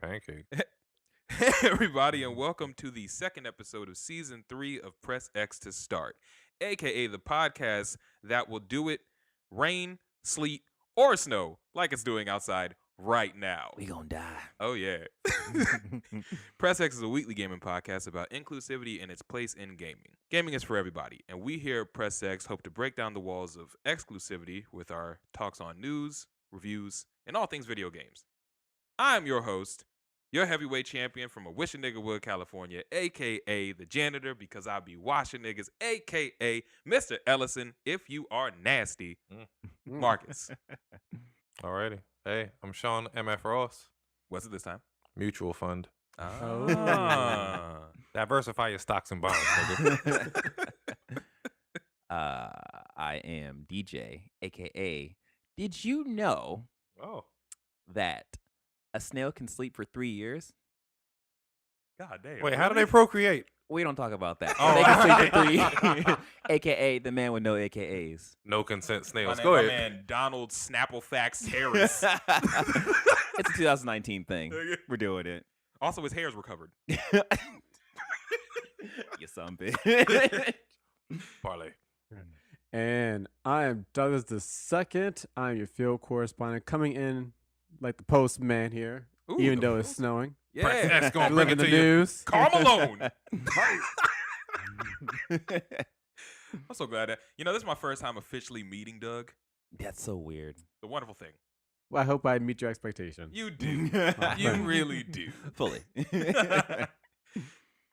Pancake. Hey everybody, and welcome to the second episode of Season 3 of Press X to Start, aka the podcast that will do it rain, sleet, or snow like it's doing outside right now. We gonna die. Oh yeah. Press X is a weekly gaming podcast about inclusivity and its place in gaming. Gaming is for everybody, and we here at Press X hope to break down the walls of exclusivity with our talks on news, reviews, and all things video games. I'm your host, your heavyweight champion from Awishaniggawood, California, a.k.a. the janitor because I be washing niggas, a.k.a. Mr. Ellison, if you are nasty, Marcus. Alrighty. Hey, I'm Sean M.F. Ross. What's it this time? Mutual fund. Ah. Diversify your stocks and bonds, nigga. I am DJ, aka. Did you know Oh. that a snail can sleep for 3 years? God damn. Wait, how do they procreate? We don't talk about that. Oh. They can sleep for 3 aka the man with no AKAs. No consent snails. My Go ahead. man, Donald Snapplefax Harris. It's a 2019 thing. We're doing it. Also, his hairs were covered. You son bitch. Parlay. And I am Douglas the Second. I'm your field correspondent, coming in like the postman here, Ooh, even the though it's post- snowing. Press Yeah. X gonna bring Delivering it the to you. news. Karl Malone. I'm so glad that, this is my first time officially meeting Doug. That's so weird. The wonderful thing. Well, I hope I meet your expectations. You do. You really do. Fully.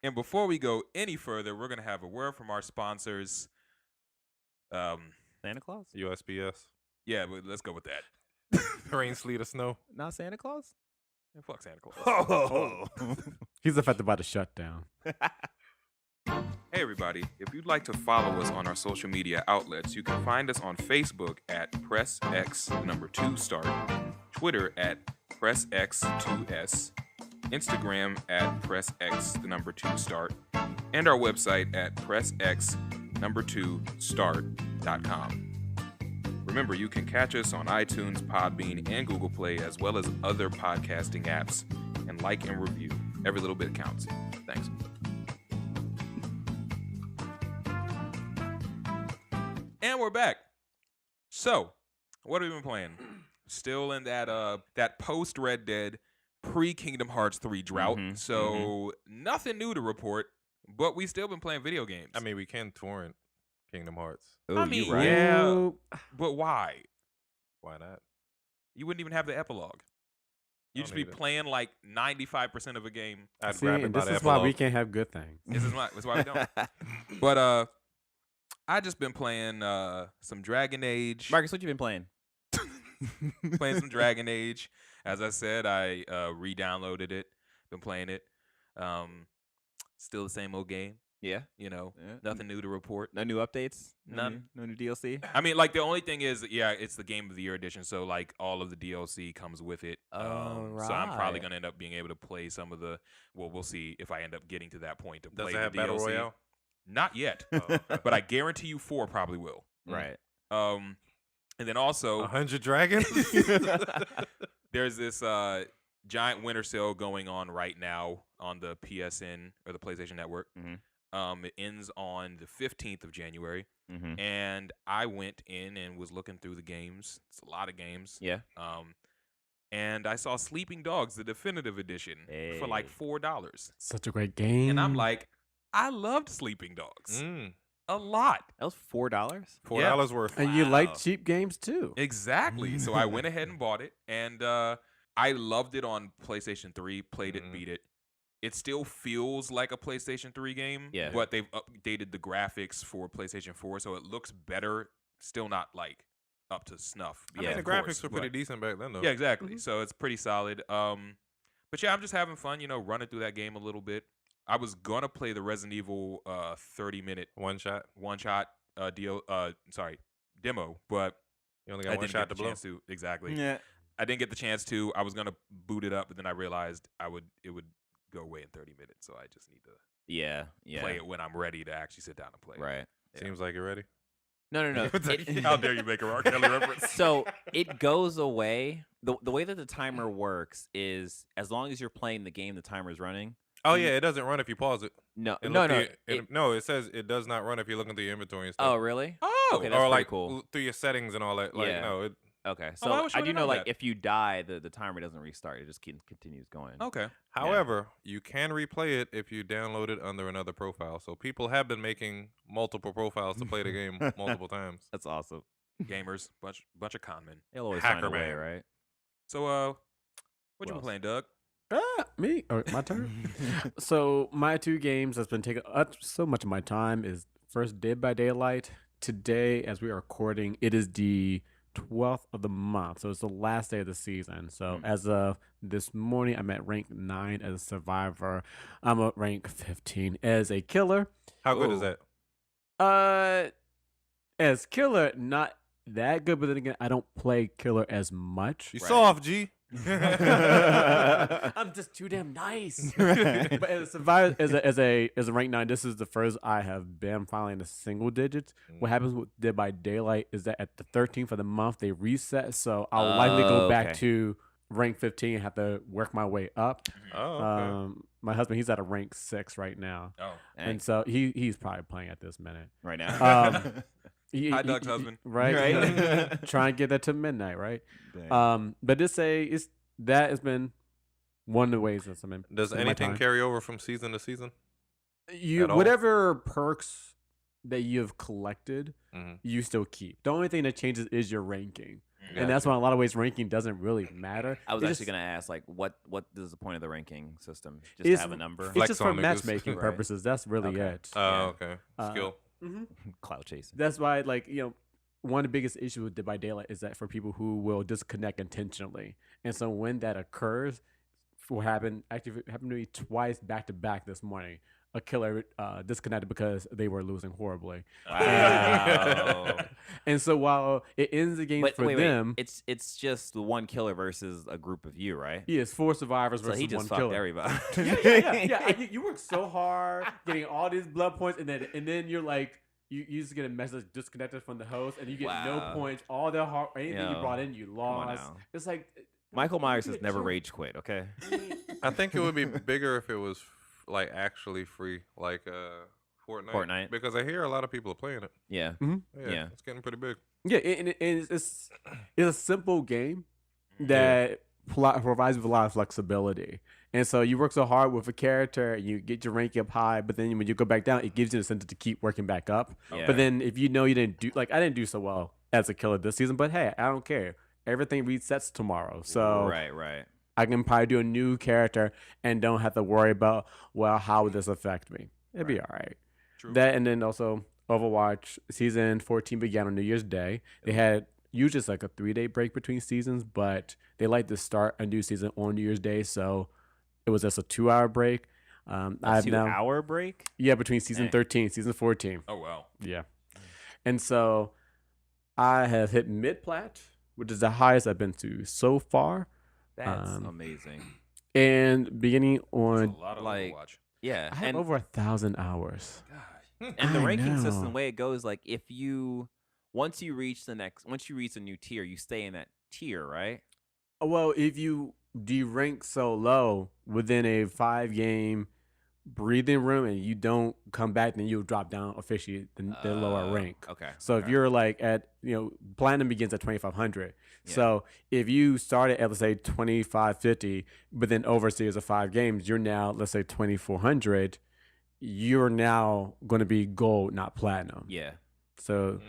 And before we go any further, we're going to have a word from our sponsors. Santa Claus? USPS. Yeah, but let's go with that. Rain, sleet, or snow. Not Santa Claus? And fuck Santa Claus. Oh. He's affected by the shutdown. Hey everybody, if you'd like to follow us on our social media outlets, you can find us on Facebook at PressX2Start, Twitter at PressX2S, Instagram at PressX2Start, and our website at PressX2Start.com. Remember, you can catch us on iTunes, Podbean, and Google Play, as well as other podcasting apps, and like and review. Every little bit counts. Thanks. And we're back. So, what have we been playing? Still in that post Red Dead, pre Kingdom Hearts 3 drought. Mhm, So nothing new to report, but we still been playing video games. I mean, we can torrent Kingdom Hearts. Oh, I you mean, right. yeah. Ooh. But why? Why not? You wouldn't even have the epilogue. You'd Don't just be need it. playing like 95% of a game. I'd See, grab it and by this the is why we epilogue. can't have good things. That's why we don't. But I just been playing some Dragon Age. Marcus, what you been playing? Playing some Dragon Age. As I said, I re-downloaded it. Been playing it. Still the same old game. Yeah. Yeah. Yeah. Nothing new to report. No new updates? None. No new DLC? I mean, like the only thing is, it's the Game of the Year edition, so like all of the DLC comes with it. So I'm probably Right. gonna end up being able to play some of the. Well, we'll see if I end up getting to that point to Does play it have the Battle DLC. Royale? Not yet, Oh, but I guarantee you 4 probably will. Right. And then also 100 dragons? there's this giant winter sale going on right now on the PSN or the PlayStation Network. Mhm. It ends on the 15th of January, Mm-hmm. and I went in and was looking through the games. It's a lot of games. Yeah. And I saw Sleeping Dogs, the definitive edition, for like Hey. $4. Such a great game. And I'm like, I loved Sleeping Dogs a lot. That was $4? $4 worth. and you Wow. like cheap games too. Exactly. So I went ahead and bought it, and I loved it on PlayStation 3, played it, Mhm. beat it. It still feels like a PlayStation 3 game, Yeah. but they've updated the graphics for PlayStation 4, so it looks better. Still not like up to snuff. I Yeah, mean, the of graphics course, were pretty but- decent back then, though. Yeah, exactly. So it's pretty solid. But yeah, I'm just having fun, running through that game a little bit. I was gonna play the Resident Evil 30-minute One shot. one-shot demo, but You only I got one didn't shot get to the blow. chance to. Exactly. Yeah. I didn't get the chance to. I was gonna boot it up, but then I realized it would go away in 30 minutes, so I just need to Yeah. Yeah. play it when I'm ready to actually sit down and play it. Right. Yeah. Seems like you're ready. No. How dare you make a R. Kelly reference? So it goes away. The way that the timer works is as long as you're playing the game, the timer is running. Oh yeah, it doesn't run if you pause it. No, And no, look no. through no, it says it does not run if you look into your inventory and Oh, stuff. really? Oh, Okay, that's or pretty like cool. through your settings and all that. Like Yeah. no, it, Okay, Oh, why so would you I do wanna know, know like, that? if you die, the timer doesn't restart. It just continues going. okay. however, you can replay it if you download it under another profile. So people have been making multiple profiles to play the game multiple times. That's awesome. Gamers, bunch of con men. They'll always Hacker find a way, man. right? So, what you been else? playing, Doug? Me? Or my turn? So my two games that's been taking up so much of my time is first Dead by Daylight. Today, as we are recording, it is the 12th of the month, so it's the last day of the season. So as of this morning, I'm at rank 9 as a survivor. I'm at rank 15 as a killer. How good is Ooh. that? As killer, not that good, but then again, I don't play killer as much. You Right. soft, G. I'm just too damn nice. But as a survivor, as a rank 9, this is the first I have been finally in the single digits. What happens with Dead by Daylight is that at the 13th of the month they reset, so I'll likely go back okay. to rank 15 and have to work my way up. Oh, okay. My husband, he's at a rank 6 right now, Oh, and so he's probably playing at this minute. right now. Hi, Doug's husband. Right? Right. Try and get that to midnight, right? Dang. But that has been one of the ways that's been. Does spending my anything time. carry over from season to season? You at all? whatever perks that you've collected, Mhm. you still keep. The only thing that changes is your ranking, Mm-hmm. and that's why in a lot of ways ranking doesn't really matter. I was It actually just- gonna ask, like, what is the point of the ranking system? Just It's- to have a number, It's Flex just for on niggas. matchmaking Right. purposes. That's really Okay. it. Oh, Yeah. okay. Uh, Skill. cloud chasing. That's why, like, one of the biggest issues with Dead by Daylight is that for people who will disconnect intentionally, and so when that occurs, what happened? Actually, it happened to me twice back to back this morning. A killer disconnected because they were losing horribly. Wow. And so while it ends the game But for wait, them, it's just the one killer versus a group of you, right? he is 4 survivors So versus he just one fucked killer. everybody. Yeah. You work so hard getting all these blood points, and then you're like, you just get a message disconnected from the host, and you get no Wow. points. All the hard, anything you Yo, brought in, you on lost. now. It's like Michael Myers you has get never chill. rage quit. Okay. I think it would be bigger if it was like actually free, like Fortnite. Fortnite. Because I hear a lot of people are playing it. Yeah. Yeah. It's getting pretty big. Yeah, and it's a simple game that provides with a lot of flexibility. And so you work so hard with a character, you get your rank up high, but then when you go back down, it gives you the incentive to keep working back up. Yeah. But then if you know you didn't do, like I didn't do so well as a killer this season, but hey, I don't care. Everything resets tomorrow. So Right. I can probably do a new character and don't have to worry about, well, how would this affect me? It'd be all right. True. That, and then also Overwatch season 14 began on New Year's Day. They had usually it's like a 3-day break between seasons, but they like to start a new season on New Year's Day, so it was just a 2-hour break. A I've now 2-hour break. yeah between season Dang. 13, season 14. Oh wow. Yeah, and so I have hit mid plat, which is the highest I've been to so far. That's Um, amazing. And beginning That's on, a lot of like- Overwatch. Yeah. I have And over 1,000 hours. God. and the I ranking system, know. the way it goes, like once you reach a new tier, you stay in that tier, right? Well, if you derank so low within a 5-game breathing room and you don't come back, then you'll drop down officially the lower rank. Okay. So if okay. you're like at, platinum begins at 2,500. Yeah. So if you started at, let's say, 2,550, but then over a series of 5 games, you're now, let's say, 2,400, you're now going to be gold, not platinum. Yeah. So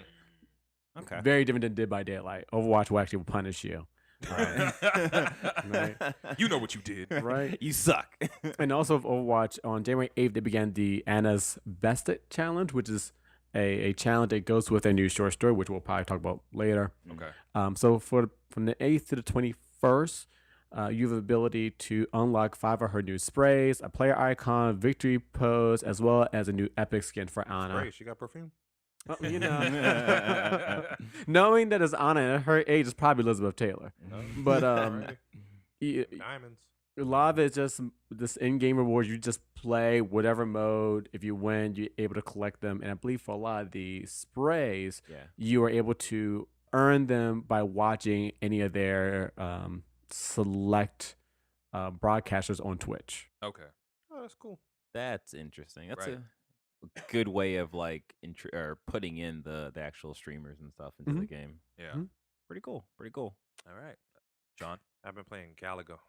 Okay. very different than Dead by Daylight. Overwatch will actually punish you. Right. You know what you did. Right. You suck. And also of Overwatch, on January 8th, they began the Anna's Vested Challenge, which is a challenge that goes with a new short story, which we'll probably talk about later. Okay. So from the 8th to the 21st, You have the ability to unlock 5 of her new sprays, a player icon, victory pose, as well as a new epic skin for Anna. Great, she got perfume. Oh, you know, knowing that it's Anna and her age is probably Elizabeth Taylor. But Alrighty. y- Diamonds. a lot of it's just this in-game rewards. You just play whatever mode. If you win, you're able to collect them. And I believe for a lot of the sprays, you are able to earn them by watching any of their select broadcasters on Twitch. Okay. Oh, that's cool. That's interesting. That's Right. a good way of like or putting in the actual streamers and stuff into the game. Yeah. Mhm. Pretty cool. Pretty cool. All right. John. I've been playing Galaga.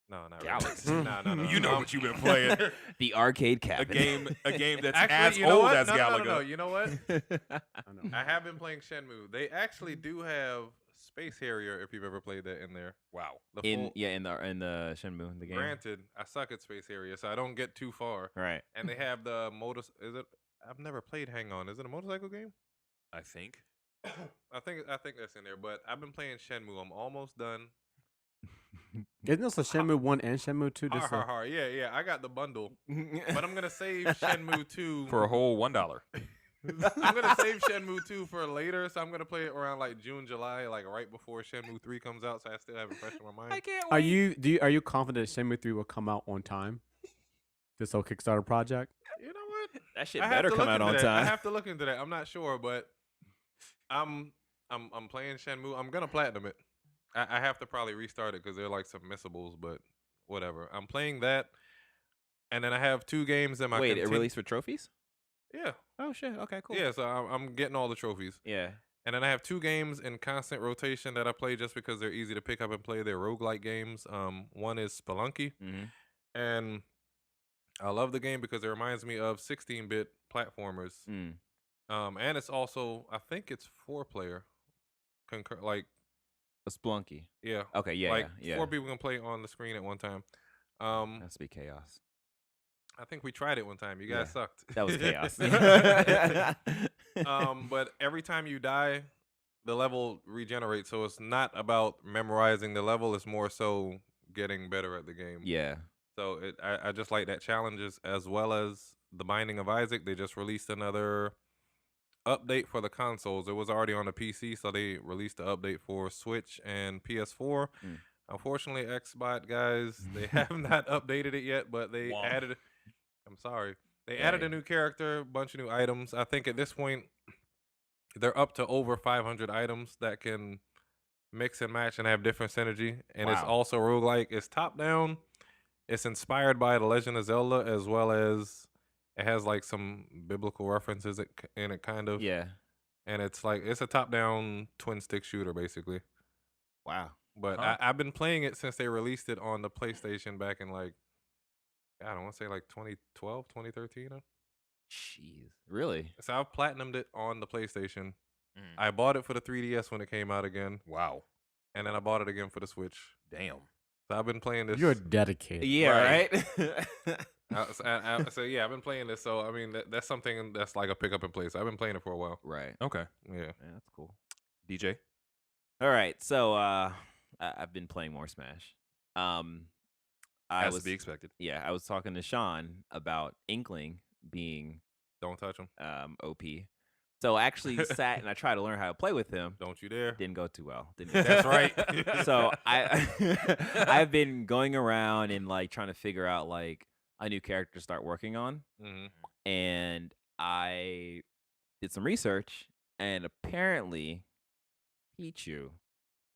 No, not Galaxy. really. No. You know what you've been playing. The arcade a cabinet. game that's Actually, as you know old what? as No, Galaga. No. You know what? I know. I have been playing Shenmue. They actually do have Space Harrier if you've ever played that in there. Wow. The in full, the Shenmue in the game. Granted, I suck at Space Harrier, so I don't get too far. Right. And they have the motor. Is it? I've never played Hang On. Is it a motorcycle game? I think. I think that's in there. But I've been playing Shenmue. I'm almost done. Isn't this a Shenmue 1 and Shenmue 2? Yeah. I got the bundle, but I'm gonna save Shenmue 2 For a whole $1. I'm gonna save Shenmue 2 for later, so I'm gonna play it around like June, July, like right before Shenmue 3 comes out. So I still have it fresh in my mind. can't Are you confident Shenmue 3 will come out on time? This whole Kickstarter project? You know what? That shit I have better to come look out into on that. time. I have to look into that. I'm not sure, but I'm playing Shenmue. I'm gonna platinum it. I have to probably restart it because they're like some missables, but whatever. I'm playing that, and then I have 2 games in my. Wait, it released for trophies? Yeah. Oh shit. Okay, cool. Yeah. So I'm getting all the trophies. Yeah. And then I have 2 games in constant rotation that I play just because they're easy to pick up and play. They're roguelike games. One is Spelunky, and I love the game because it reminds me of 16-bit platformers. And it's also, I think it's 4-player, like A Spelunky. yeah, Okay. Yeah. like yeah. 4 people can play on the screen at one time. That's to be chaos. I think we tried it one time. You guys sucked. That was chaos. But every time you die, the level regenerates. So it's not about memorizing the level. It's more so getting better at the game. Yeah. So I just like that challenges as well as the Binding of Isaac. They just released another update for the consoles. It was already on the PC, so they released the update for Switch and PS4. Unfortunately, Xbox guys, they have not updated it yet, but they added. I'm sorry. They added a new character, a bunch of new items. I think at this point, they're up to over 500 items that can mix and match and have different synergy. And it's also roguelike. It's top down. It's inspired by The Legend of Zelda, as well as it has like some biblical references in it, kind of. Yeah. And it's like, it's a top down twin stick shooter, basically. Wow. But I've been playing it since they released it on the PlayStation back in like, I don't want to say like 2012, 2013. Jeez. Really? So I've platinumed it on the PlayStation. I bought it for the 3DS when it came out again. Wow. And then I bought it again for the Switch. Damn. So I've been playing this. You're dedicated. Yeah. Right. So yeah, I've been playing this. So I mean, that's something that's like a pick up and play. So I've been playing it for a while. Right. Okay. Yeah. Yeah, that's cool. DJ. All right. So I've been playing more Smash. As to be expected. Yeah, I was talking to Sean about Inkling being Don't touch him. OP. So I actually sat and I tried to learn how to play with him. Don't you dare. Didn't go too well. That's right. So I've been going around and like trying to figure out like a new character to start working on. And I did some research, and apparently Pichu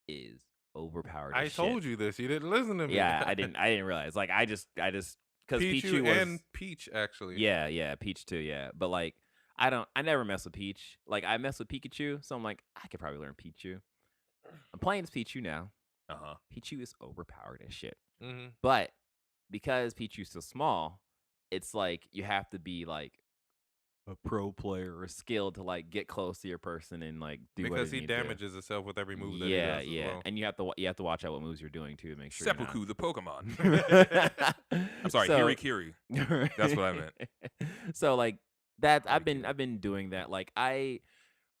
is overpowered. I told you this. You didn't listen to me. Yeah, I didn't realize. Like I just because Pichu was, and Peach actually. Yeah, Peach too. Yeah, but like I never mess with Peach. Like I mess with Pikachu, so I'm like I could probably learn Pichu. I'm playing as Pichu now. Pichu is overpowered as shit. But because Pichu's so small, it's like you have to be like a pro player or skilled to like get close to your person and like do because what he damages himself with every move that he yeah, does. yeah, As well. and you have to watch out what moves you're doing too to make sure. Seppuku, the Pokemon. I'm I'm sorry, Hirikiri. That's what I meant. So like that, I've been doing that. Like I'm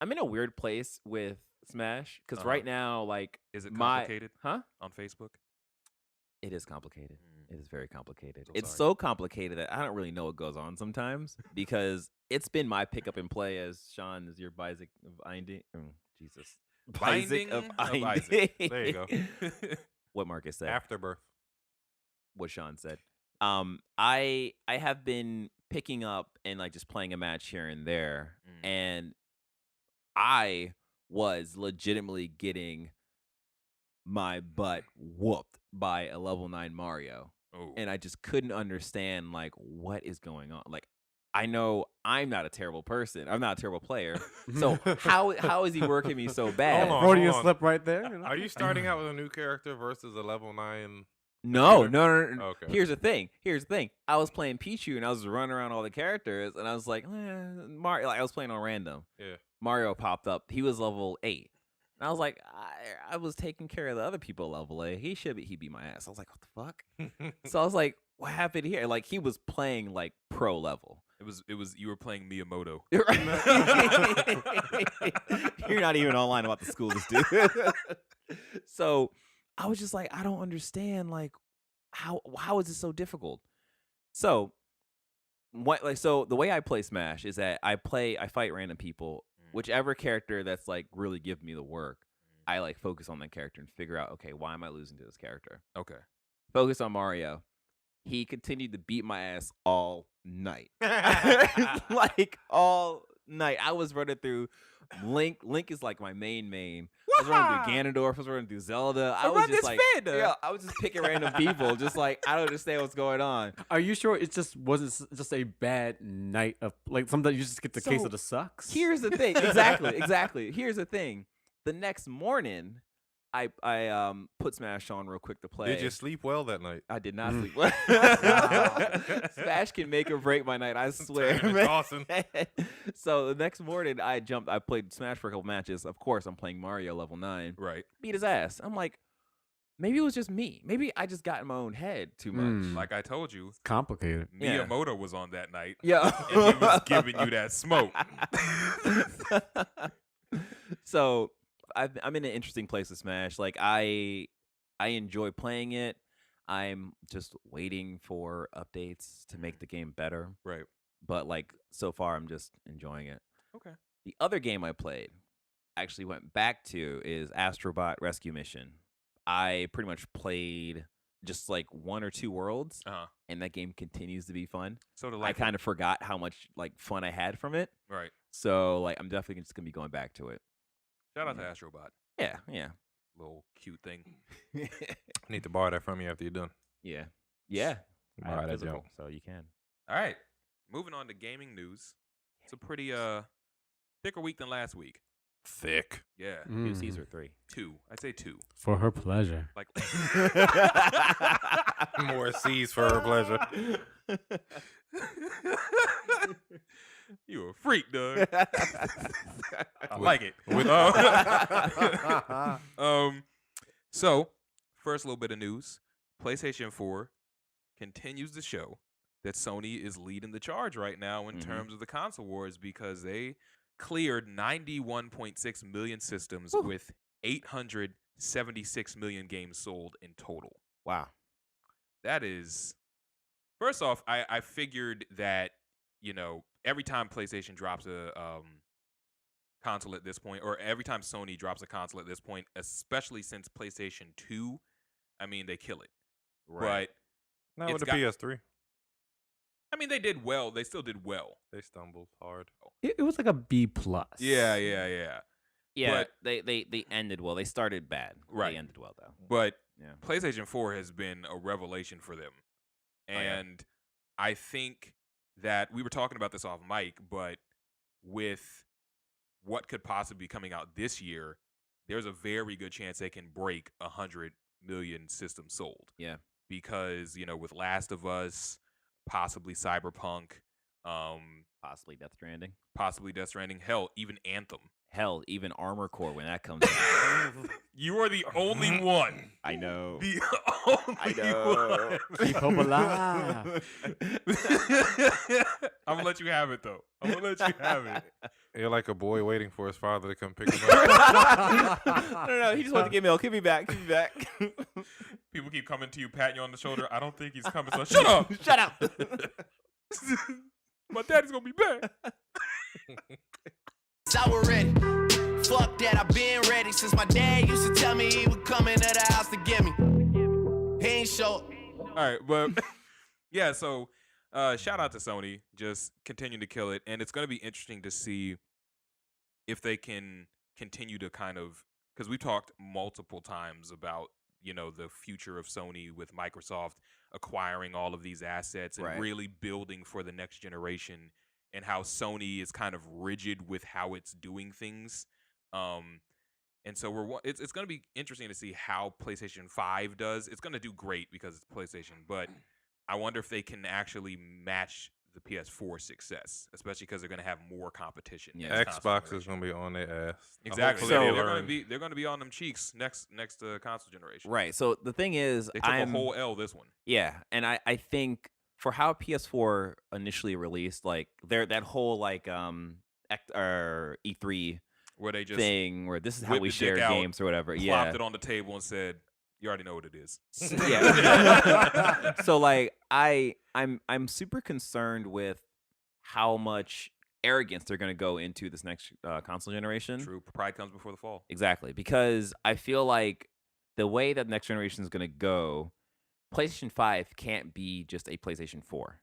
in a weird place with Smash because right now, like, is it complicated? On Facebook? It is complicated. It is very complicated. So It's sorry. so complicated that I don't really know what goes on sometimes because it's been my pick up and play as Sean is your Isaac of Binding. Jesus. Binding Isaac of Isaac. There you go. What Marcus said. Afterbirth. What Sean said. I have been picking up and like just playing a match here and there, and I was legitimately getting my butt whooped by a level 9 Mario. Oh. And I just couldn't understand like what is going on. Like I know I'm not a terrible person. I'm not a terrible player. So how is he working me so bad? Hold on. Freudian slip right there. You know? Are you starting out with a new character versus a level 9? No. Okay. Here's the thing. I was playing Pichu and I was running around all the characters and I was like, Mario. Like I was playing on random. Yeah. Mario popped up. He was level 8. And I was like, I was taking care of the other people level 8. He beat my ass. I was like, what the fuck? So I was like, what happened here? Like he was playing like pro level. It was you were playing Miyamoto. You're not even online about the school this dude. So I was just like, I don't understand. Like, how is this so difficult? So the way I play Smash is that I fight random people. Whichever character that's like really giving me the work, I like focus on that character and figure out, okay, why am I losing to this character? Okay. Focus on Mario. He continued to beat my ass all night. Like all night. I was running through Link. Link is like my main. I was running through Ganondorf. I was running through Zelda. I was just like, I was just picking random people. Just like, I don't understand what's going on. Are you sure it just wasn't just a bad night of like sometimes you just get the case So, of the sucks? Here's the thing. Exactly. Here's the thing. The next morning, I put Smash on real quick to play. Did you sleep well that night? I did not sleep well. Smash can make or break my night, I swear. Turning and man. tossing. So the next morning, I played Smash for a couple matches. Of course, I'm playing Mario level 9. Right. Beat his ass. I'm like, maybe it was just me. Maybe I just got in my own head too much. Like I told you, Complicated. Yeah. Miyamoto was on that night. Yeah. And he was giving you that smoke. So I'm in an interesting place to Smash. Like I enjoy playing it. I'm just waiting for updates to make the game better. Right. But like so far, I'm just enjoying it. Okay. The other game I played, actually went back to, is Astro Bot Rescue Mission. I pretty much played just like 1 or 2 worlds, and that game continues to be fun. So I kind of forgot how much like fun I had from it. Right. So like I'm definitely just gonna be going back to it. Shout out to Astro Bot. Yeah. Little cute thing. I need to borrow that from you after you're done. Yeah. I Borrow have that physical, junk. so you can. All right. Moving on to gaming news. It's a pretty thicker week than last week. Thick. Yeah. 2 C's or 3. 2. I'd say 2. For her pleasure. Like More C's for her pleasure. You a freak, Doug. I like it. With So, first little bit of news. PlayStation 4 continues to show that Sony is leading the charge right now in terms of the console wars because they cleared 91.6 million systems with 876 million games sold in total. Wow. That is, first off, I figured that, every time PlayStation drops a console at this point, or every time Sony drops a console at this point, especially since PlayStation 2, I mean, they kill it. Right. Not It's with the PS3. I mean, they did well. They still did well. They stumbled hard. It was like a B plus. Yeah. Yeah, But- they ended well. They started bad. Right. They ended well though. But Yeah. PlayStation 4 has been a revelation for them. And I think that we were talking about this off mic, but with what could possibly be coming out this year, there's a very good chance they can break 100 million systems sold. Yeah. Because, with Last of Us, possibly Cyberpunk, Possibly Death Stranding. possibly Death Stranding, hell, even Anthem. Hell, even Armor Core when that comes out. You are the only one. I know. The only I know. one. Keep hope alive. I'm gonna let you have it though. I'm gonna let you have it. You're like a boy waiting for his father to come pick him up. No, he just wanted to get milk. Give me back. People keep coming to you, patting you on the shoulder. I don't think he's coming. So shut up. Shut up. My daddy's gonna be back. I was ready. Fuck that, I've been ready since my dad used to tell me he would come into the house to get me. He ain't show. All right, but yeah, so shout out to Sony, just continue to kill it, and it's going to be interesting to see if they can continue to kind of, because we talked multiple times about the future of Sony with Microsoft acquiring all of these assets and really building for the next generation, and how Sony is kind of rigid with how it's doing things. And so it's going to be interesting to see how PlayStation 5 does. It's going to do great because it's PlayStation, but I wonder if they can actually match the PS4 success, especially because they're going to have more competition. Yeah, Xbox is going to be on their ass. Exactly. So- they're going to be on them cheeks next console generation. Right. So the thing is, They took a whole L this one. Yeah, and I think for how PS4 initially released, like that whole E3 Where they just thing where this is how whipped we the share dick out, games or whatever. plopped Yeah. it on the table and said, "You already know what it is." Yeah. So like I'm super concerned with how much arrogance they're going to go into this next console generation. True. Pride comes before the fall. Exactly, because I feel like the way that next generation is going to go, PlayStation 5 can't be just a PlayStation 4.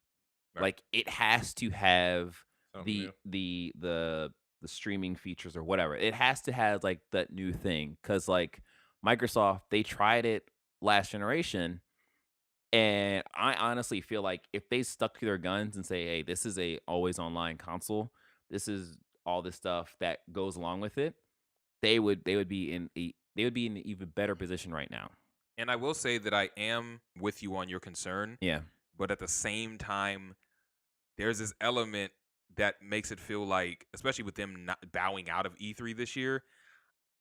Right. Like it has to have Something the new. the streaming features or whatever. It has to have like that new thing, cuz like Microsoft, they tried it last generation, and I honestly feel like if they stuck to their guns and say, "Hey, this is a always online console. This is all this stuff that goes along with it." They would be in an even better position right now. And I will say that I am with you on your concern, Yeah. but at the same time, there's this element that makes it feel like, especially with them not bowing out of E3 this year,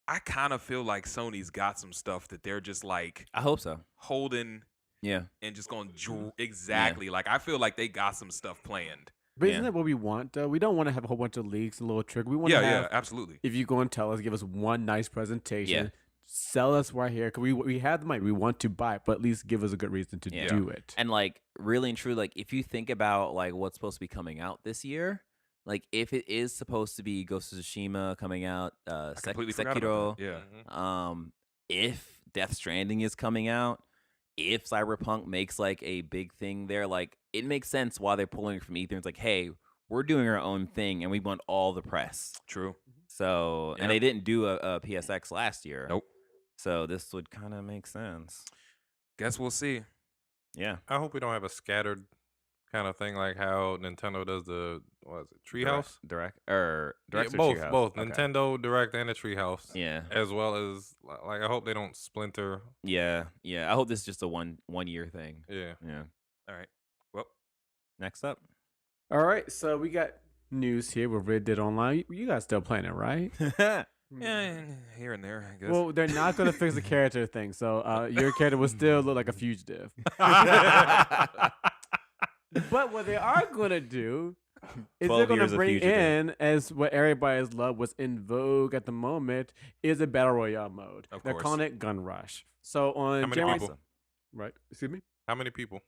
I kind of feel like Sony's got some stuff that they're just like I hope so. holding Yeah. and just going exactly. Like I feel like they got some stuff planned. But isn't Yeah. that what we want, though? We don't want to have a whole bunch of leaks and little trick. We want to have, Yeah, absolutely. if you go and tell us, give us one nice presentation, Yeah. sell us right here. Because we have the money. We want to buy it, but at least give us a good reason to Yeah. do it. And like really and truly, like if you think about like what's supposed to be coming out this year, like if it is supposed to be Ghost of Tsushima coming out, I completely forgot Sekiro, about that. Yeah. Mhm. If Death Stranding is coming out, if Cyberpunk makes like a big thing there, like it makes sense why they're pulling it from E3. It's like, hey, we're doing our own thing and we want all the press. True. So, Yeah. and they didn't do a PSX last year. Nope. So this would kind of make sense. Guess we'll see. Yeah. I hope we don't have a scattered kind of thing like how Nintendo does the Treehouse. Direct Yeah, or Treehouse? both Okay. Nintendo Direct and the Treehouse. Yeah. As well as like I hope they don't splinter. Yeah. I hope this is just a one year thing. Yeah. Yeah. All right. Well, Next up. All right, so we got news here with Red Dead Online. You guys still playing it, right? yeah, here and there, I guess. Well, they're not going to fix the character thing, so your character will still look like a fugitive. But what they are going to do is 12 they're going years to of bring fugitive. in, as what everybody's love was in vogue at the moment, is a Battle Royale mode. Of They're course. calling it Gun Rush. So on How many January, people? right? Excuse me. How many people?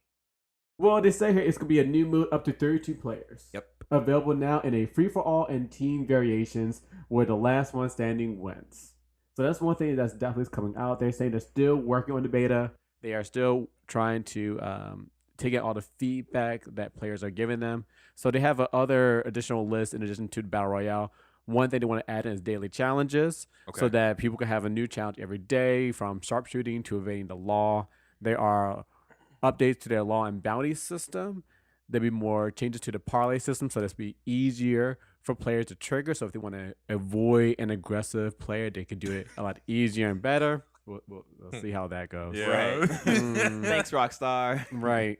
Well, they say here it's going to be a new mode up to 32 players. Yep. Available now in a free-for-all and team variations where the last one standing wins. So that's one thing that's definitely coming out. They're saying they're still working on the beta. They are still trying to take out all the feedback that players are giving them. So they have other additional lists in addition to the Battle Royale. One thing they want to add in is daily challenges so Okay. that people can have a new challenge every day, from sharpshooting to evading the law. There are updates to their law and bounty system. There'll be more changes to the parlay system, so this will be easier for players to trigger. So if they want to avoid an aggressive player, they can do it a lot easier and better. We'll see how that goes. Yeah. Right. Mm. Thanks, Rockstar. Right.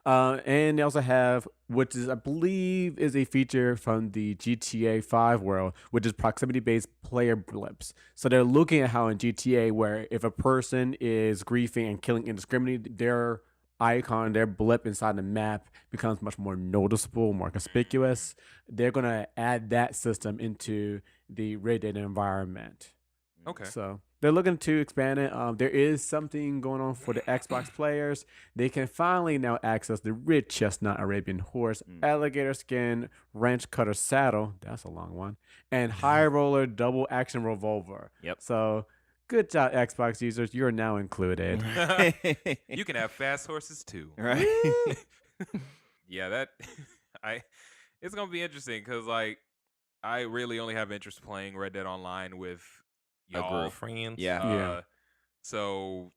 And they also have, which is I believe is a feature from the GTA 5 world, which is proximity-based player blips. So they're looking at how in GTA, where if a person is griefing and killing indiscriminately, their icon, their blip inside the map becomes much more noticeable, more conspicuous. They're gonna add that system into the Red Dead environment. Okay. So they're looking to expand it. There is something going on for the Xbox players. They can finally now access the rich chestnut Arabian horse, alligator skin, wrench cutter saddle. That's a long one. And high roller double action revolver. Yep. So good job, Xbox users. You are now included. You can have fast horses too. Right. Yeah, it's gonna be interesting because like I really only have interest playing Red Dead Online with y'all. Friends. Yeah. Yeah. So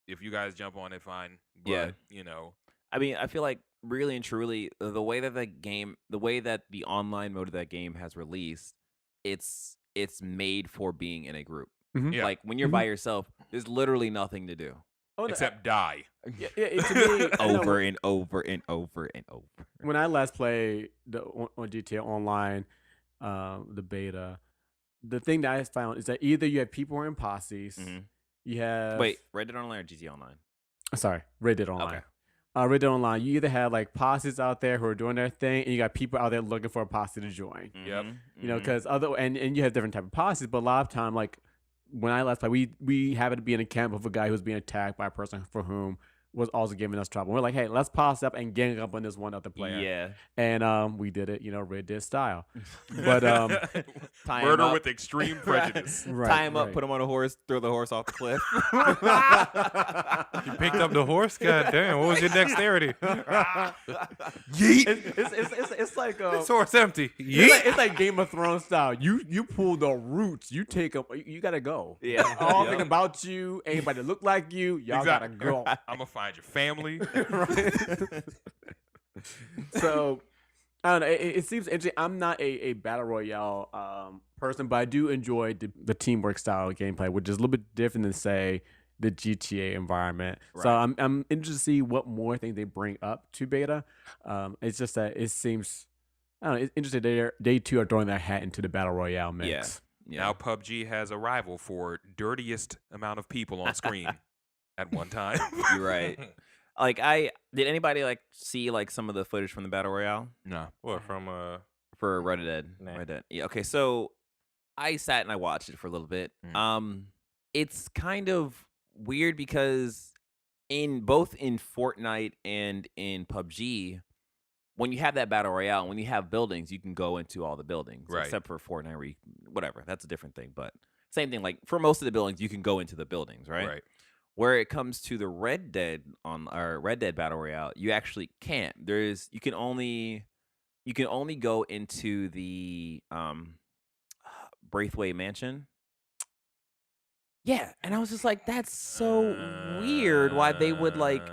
if you guys jump on it, fine. But, Yeah. you know, I mean, I feel like really and truly, the way that the online mode of that game has released, it's made for being in a group. Mhm. Yeah. Like when you're by yourself, there's literally nothing to do. Oh, no, except die. yeah, to me, Over and over and over and over. when I last played on GTA Online, the beta, the thing that I found is that either you have people who are in posses, Mhm. you have Wait, Red Dead Online or GTA Online? sorry, Red Dead Online. Okay. Red Dead Online, you either have like posses out there who are doing their thing, and you got people out there looking for a posse to join. Yep. Mhm, You know, mhm. because and you have different type of posses, but a lot of time, like when I last played, we happened to be in a camp of a guy who was being attacked by a person for whom was also giving us trouble. We're like, hey, let's posse up and gang up on this one other player. Yeah. And we did it, Red Dead style. But Tie 'em Murder up. with extreme prejudice. Right, Tie him up, right. put him on a horse, throw the horse off the cliff. You picked up the horse? God damn, what was your dexterity? It's like This horse empty. it's like Game of Thrones style. You pull the roots. You take them. You gotta go. Yeah. All Yeah. thing about you, anybody that look like you, y'all Exactly. gotta go. I'm gonna find your family. So I don't know. It seems interesting. I'm not a battle royale person, but I do enjoy the teamwork style of gameplay, which is a little bit different than say the GTA environment. So Right. I'm interested to see what more things they bring up to beta. It's just that it seems I don't know. It's interesting they too are throwing their hat into the battle royale mix. Yeah. Now PUBG has a rival for dirtiest amount of people on screen at one time. You're right. Like did anybody like see like some of the footage from the battle royale No. What from for Red Dead? Nah. Red Dead. Yeah. Okay. So I sat and I watched it for a little bit. It's kind of weird because both in Fortnite and in PUBG, when you have that battle royale, when you have buildings, you can go into all the buildings, Right. except for Fortnite, where whatever. That's a different thing. But same thing. Like for most of the buildings, you can go into the buildings, right? Right. Where it comes to the Red Dead Battle Royale, you actually can't. You can only go into the Braithwaite Mansion. Yeah, and I was just like, that's so weird. Why they would like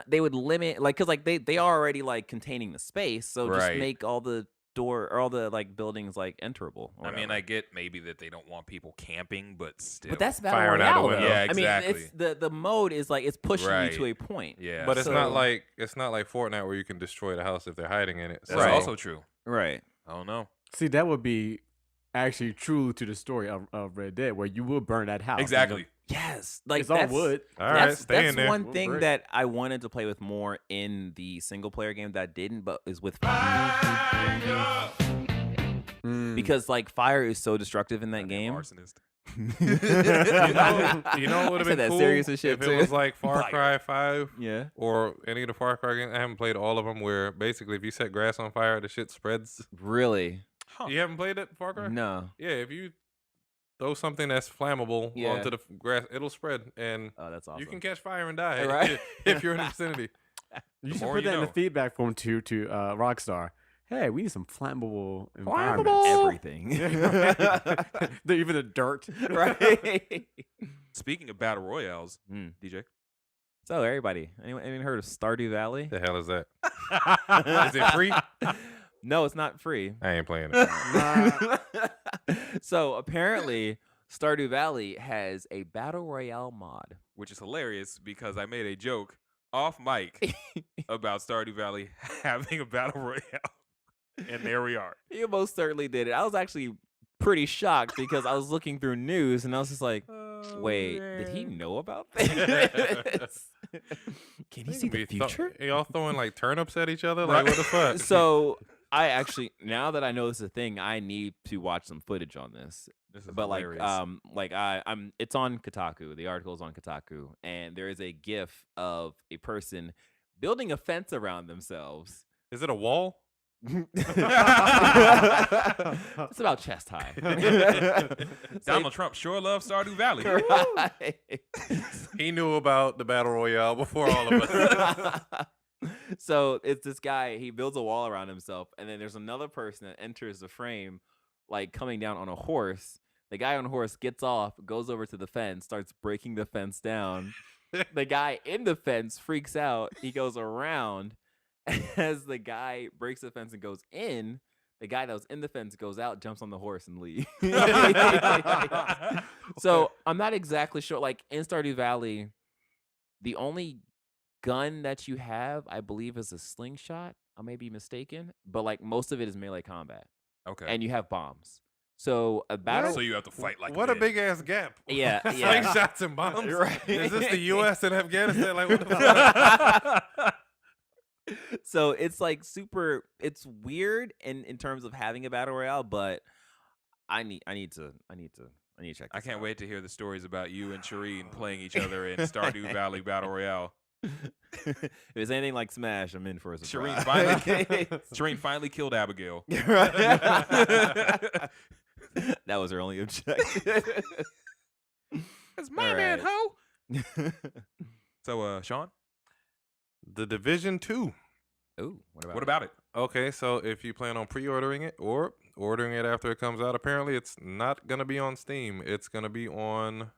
they would limit like because like they are already like containing the space, so just Right. make all the door or all the like buildings like enterable. or I mean, whatever. I get maybe that they don't want people camping, but still. But that's Battle Firing out a Royale, window. though. Yeah, I mean, exactly. it's the mode is like it's pushing you to Right. a point. yeah. But it's So- not like Fortnite where you can destroy the house if they're hiding in it. that's So also true. Right. I don't know. See, that would be actually true to the story of Red Dead, where you will burn that house. Exactly. Yes. Like It's all that's, wood. all right, That's, stay in that's there. one We'll thing break. that I wanted to play with more in the single player game that I didn't, but is with Mm. because like fire is so destructive in that game. Arsonist. You know what would I have said been that cool serious as shit, if too. it was like Far Fire. Cry 5 Yeah. or any of the Far Cry games. I haven't played all of them where basically if you set grass on fire, the shit spreads. Really? Huh. You haven't played it, Far Cry? No. Yeah, if you throw something that's flammable Yeah. onto the grass, it'll spread and Oh, that's awesome. you can catch fire and die Right. if you're in the vicinity. You The should more put you that in the know. feedback form to Rockstar. Hey, we need some flammable Everything. environments. Even the dirt. Right. Speaking of battle royales, Mm. DJ. So everybody, anyone heard of Stardew Valley? The hell is that? Is it free? No, it's not free. I ain't playing it. So apparently, Stardew Valley has a battle royale mod. Which is hilarious because I made a joke off mic about Stardew Valley having a battle royale. And there we are. You most certainly did it. I was actually pretty shocked because I was looking through news and I was just like, wait, did he know about this? Can he see the future? Y'all throwing like turnips at each other? Like what the fuck? So I actually, now that I know this is a thing, I need to watch some footage on this This is But hilarious. I'm it's on Kotaku. The article's on Kotaku, and there is a GIF of a person building a fence around themselves. Is it a wall? It's about chest high. Donald Trump sure loves Stardew Valley. Right. He knew about the Battle Royale before all of us. So it's this guy, he builds a wall around himself, and then there's another person that enters the frame, like coming down on a horse. The guy on the horse gets off, goes over to the fence, starts breaking the fence down. The guy in the fence freaks out. He goes around. As the guy breaks the fence and goes in, the guy that was in the fence goes out, jumps on the horse, and leaves. So I'm not exactly sure. Like in Stardew Valley, the only gun that you have, I believe, is a slingshot. I may be mistaken, but like most of it is melee combat, Okay. and you have bombs. So a battle. So you have to fight like What a men. big ass gap. Yeah, Like yeah. shots and bombs. Right. Is this the U.S. and Afghanistan? Like what the fuck? So it's like super. It's weird in terms of having a battle royale, but I need to check. I This can't out. wait to hear the stories about you and Shireen playing each other in Stardew Valley Battle Royale. If it's anything like Smash, I'm in for a surprise. Shireen finally killed Abigail. That was her only objective. That's my All man, right. ho. So, Sean, The Division 2. Ooh, what what about it? Okay, so if you plan on pre-ordering it or ordering it after it comes out, apparently it's not going to be on Steam. It's going to be on,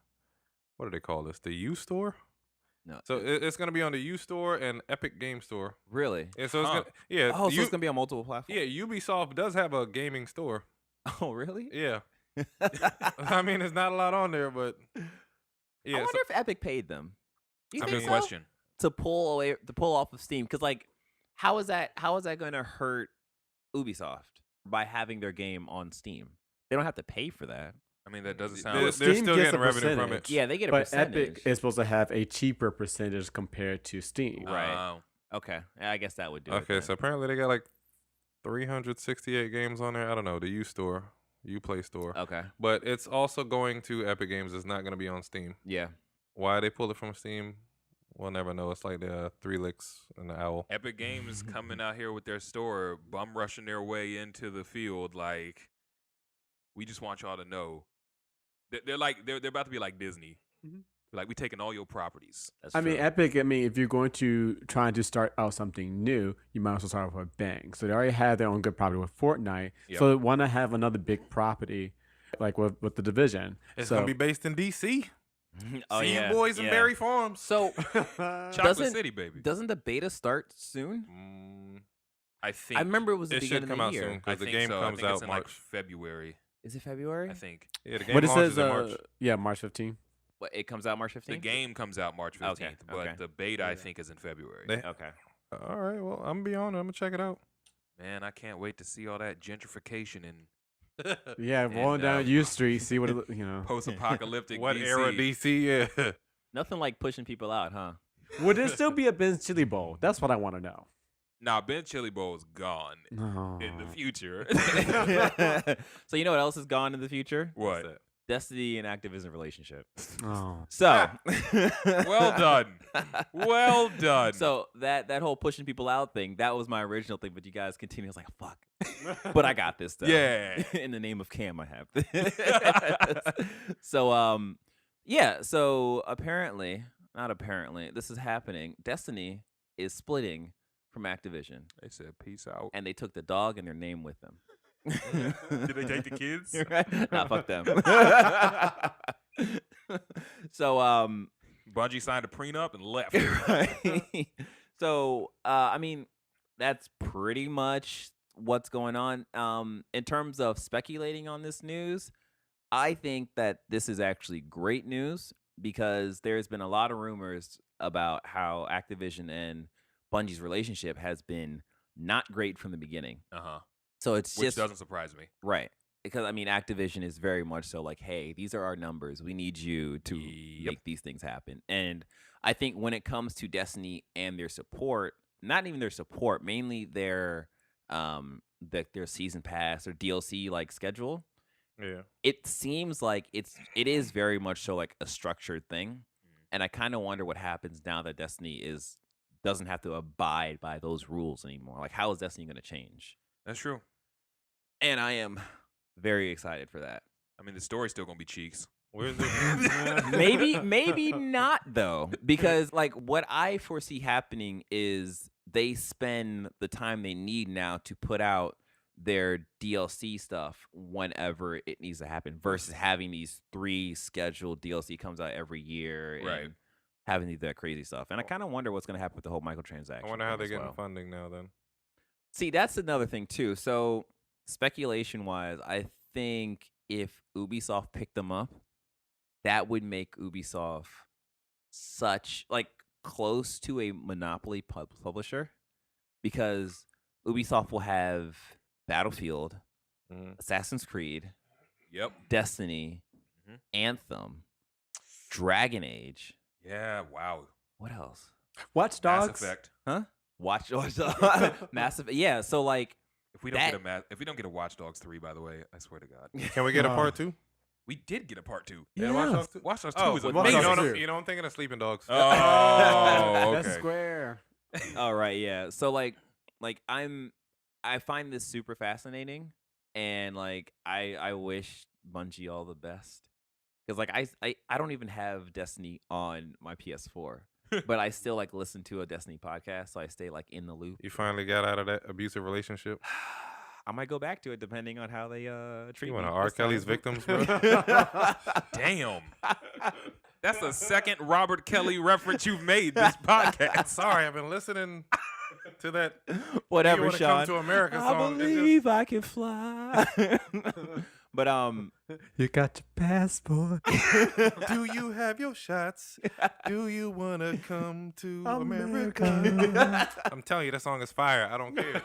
what do they call this? The U Store? No. So it's going to be on the U Store and Epic Game Store. Really? And so it's Huh. gonna, yeah, Oh, so it's gonna be on multiple platforms. yeah, Ubisoft does have a gaming store. Oh, really? Yeah. I mean, there's not a lot on there, but yeah. I wonder if Epic paid them. Do you That's a think good so? question. To pull off of Steam, because like, how is that going to hurt Ubisoft by having their game on Steam? They don't have to pay for that. I mean, that doesn't They're sound. still Steam gets getting a revenue from it. percentage. Yeah, they get a But percentage. Epic is supposed to have a cheaper percentage compared to Steam. Right. Oh. Okay, yeah, I guess that would do it. Okay, then. so apparently they got like 368 games on there. I don't know, the U Store, Uplay Store. Okay, But it's also going to Epic Games. It's not going to be on Steam. yeah. Why they pulled it from Steam, we'll never know. It's like the Three Licks and the Owl. Epic Games coming out here with their store, bum rushing their way into the field. Like, we just want y'all to know. They're about to be like Disney. Mhm. Like, we taking all your properties. That's I mean, true. Epic, if you're going to try to start out something new, you might as well start with a bang. So they already have their own good property with Fortnite. Yep. So they want to have another big property like with the Division. It's so, going to be based in D.C. Oh, See yeah, you boys in yeah. Berry Farms. So Chocolate Doesn't- City, baby. doesn't the beta start soon? I think. I remember it was the It should beginning come of out the year. soon I because the think game so. I comes think it's out in like March. February. Is it February? I think Yeah, the game but it launches says, in March. yeah, March 15th. What, it comes out March 15th. the game comes out March 15th, Okay, but okay. the beta I Yeah. think is in February. They- Okay. All right, well, I'm going to be on it. I'm going to check it out. Man, I can't wait to see all that gentrification and Yeah, rolling down U Street, see what it, post-apocalyptic What DC. era DC? Yeah. Nothing like pushing people out, huh? Would there still be a Ben's Chili Bowl? That's what I want to know. Nah, Ben Chili Bowl is gone No. in the future. So you know what else is gone in the future? What? Destiny and Activision relationship. Oh. So Well done. Well done. So that whole pushing people out thing, that was my original thing, but you guys continue. I was like, fuck. But I got this though. Yeah. In the name of Cam, I have this. So yeah, so not apparently, this is happening. Destiny is splitting from Activision. They said peace out. And they took the dog and their name with them. Did they take the kids? Nah, fuck them. So Bungie signed a prenup and left. right. So I mean, that's pretty much what's going on. In terms of speculating on this news, I think that this is actually great news because there's been a lot of rumors about how Activision and Bungie's relationship has been not great from the beginning. Uh-huh. So it's Which just doesn't surprise me. right. Because I mean, Activision is very much so like, hey, these are our numbers. We need you to Yep. make these things happen. And I think when it comes to Destiny and their support, not even their support, mainly their season pass or DLC like schedule, Yeah. it seems like it is very much so like a structured thing, and I kind of wonder what happens now that Destiny doesn't have to abide by those rules anymore. Like, how is Destiny going to change? That's true. And I am very excited for that. I mean, the story's still gonna be cheeks. Where's the Maybe not though, because like what I foresee happening is they spend the time they need now to put out their DLC stuff whenever it needs to happen versus having these 3 scheduled DLC comes out every year Right. and having to do that crazy stuff. And I kind of wonder what's going to happen with the whole microtransaction. I wonder how thing they're as getting well. funding now. Then See, that's another thing too. So speculation wise, I think if Ubisoft picked them up, that would make Ubisoft such like close to a monopoly publisher, because Ubisoft will have Battlefield, Assassin's Creed, Yep. Destiny, Mhm. Anthem, Dragon Age. Yeah. Wow. What else? Watch Dogs. Mass Effect. Huh? Watch Massive. Yeah. So like, If we don't That- get a Watch Dogs 3, by the way, I swear to God, can we get a Oh. part 2? we did get a part 2. Yeah, Watch Dogs 2? Watch Dogs 2 Oh, is Watch you amazing. know, Dogs what 2. I'm thinking of Sleeping Dogs. Oh, That's okay. square. all right, yeah. So like I find this super fascinating, and like I wish Bungie all the best, because like I don't even have Destiny on my PS4, but I still like listen to a Destiny podcast, so I stay like in the loop. You finally got out of that abusive relationship. I might go back to it depending on how they treat You me. want to R. this Kelly's time. victims, bro? Damn. That's the second Robert Kelly reference you've made this podcast. Sorry, I've been listening to that. Whatever, You Wanna Sean. Come to America I song. It just- believe I can fly. But You got your passport. Do you have your shots? Do you want to come to America. America? I'm telling you, that song is fire. I don't care.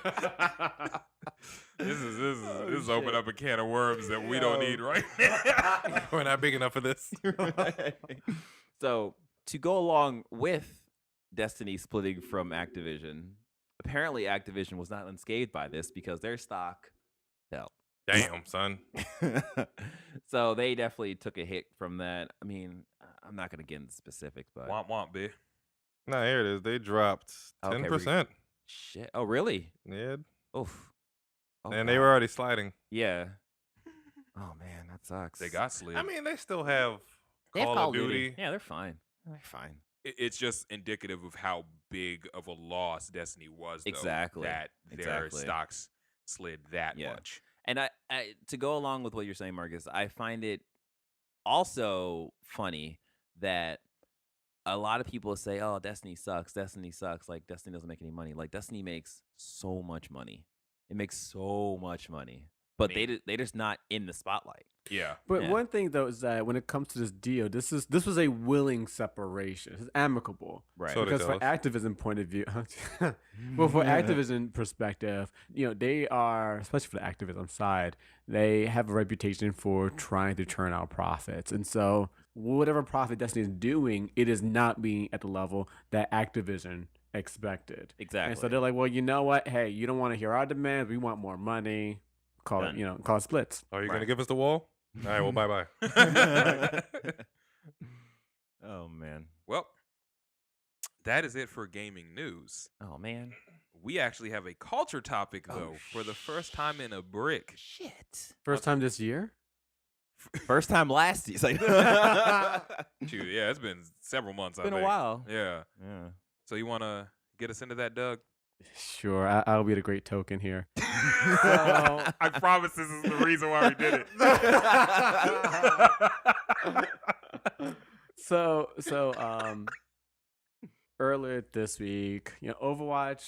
This is shit. open up a can of worms that we don't need right now. We're not big enough for this. So to go along with Destiny splitting from Activision, apparently Activision was not unscathed by this because their stock fell. Damn, son. So they definitely took a hit from that. I mean, I'm not gonna get into specifics, but Womp womp, bitch. No, here it is. They dropped Okay, 10%. shit. Oh, really? Yeah. Oof. Oh, And they God. were already sliding. Yeah. Oh man, that sucks. They got slid. I mean, they still have They have Call of Duty. Yeah, they're fine. They're fine. It's just indicative of how big of a loss Destiny was, though, Exactly. that their Exactly. stocks slid that Yeah. much. And I to go along with what you're saying, Marcus, I find it also funny that a lot of people say, "Oh, Destiny sucks. Destiny sucks. Like Destiny doesn't make any money." Like Destiny makes so much money. It makes so much money, but they're just not in the spotlight. Yeah. But Yeah. one thing though is that when it comes to this deal, this was a willing separation. It's amicable. Right. So Because from does. Activision point of view, well, for Activision perspective, they are, especially for the Activision side, they have a reputation for trying to churn out profits, and so whatever profit Destiny is doing, it is not being at the level that Activision expected. Exactly. And so they're like, well, you know what? Hey, you don't want to hear our demands. We want more money. Call Done. it, call it splits. Are you Right. going to give us the wall? All right, well, bye-bye. Oh man. Well, that is it for gaming news. Oh man. We actually have a culture topic, Oh, though, for the first time in a brick. Shit. First time this year? First time last year. It's like Shoot, yeah, it's been several months. It's been I a think. while. Yeah. Yeah. So you want to get us into that, Doug? Sure, I'll be the great token here. I promise this is the reason why we did it. So, earlier this week, Overwatch,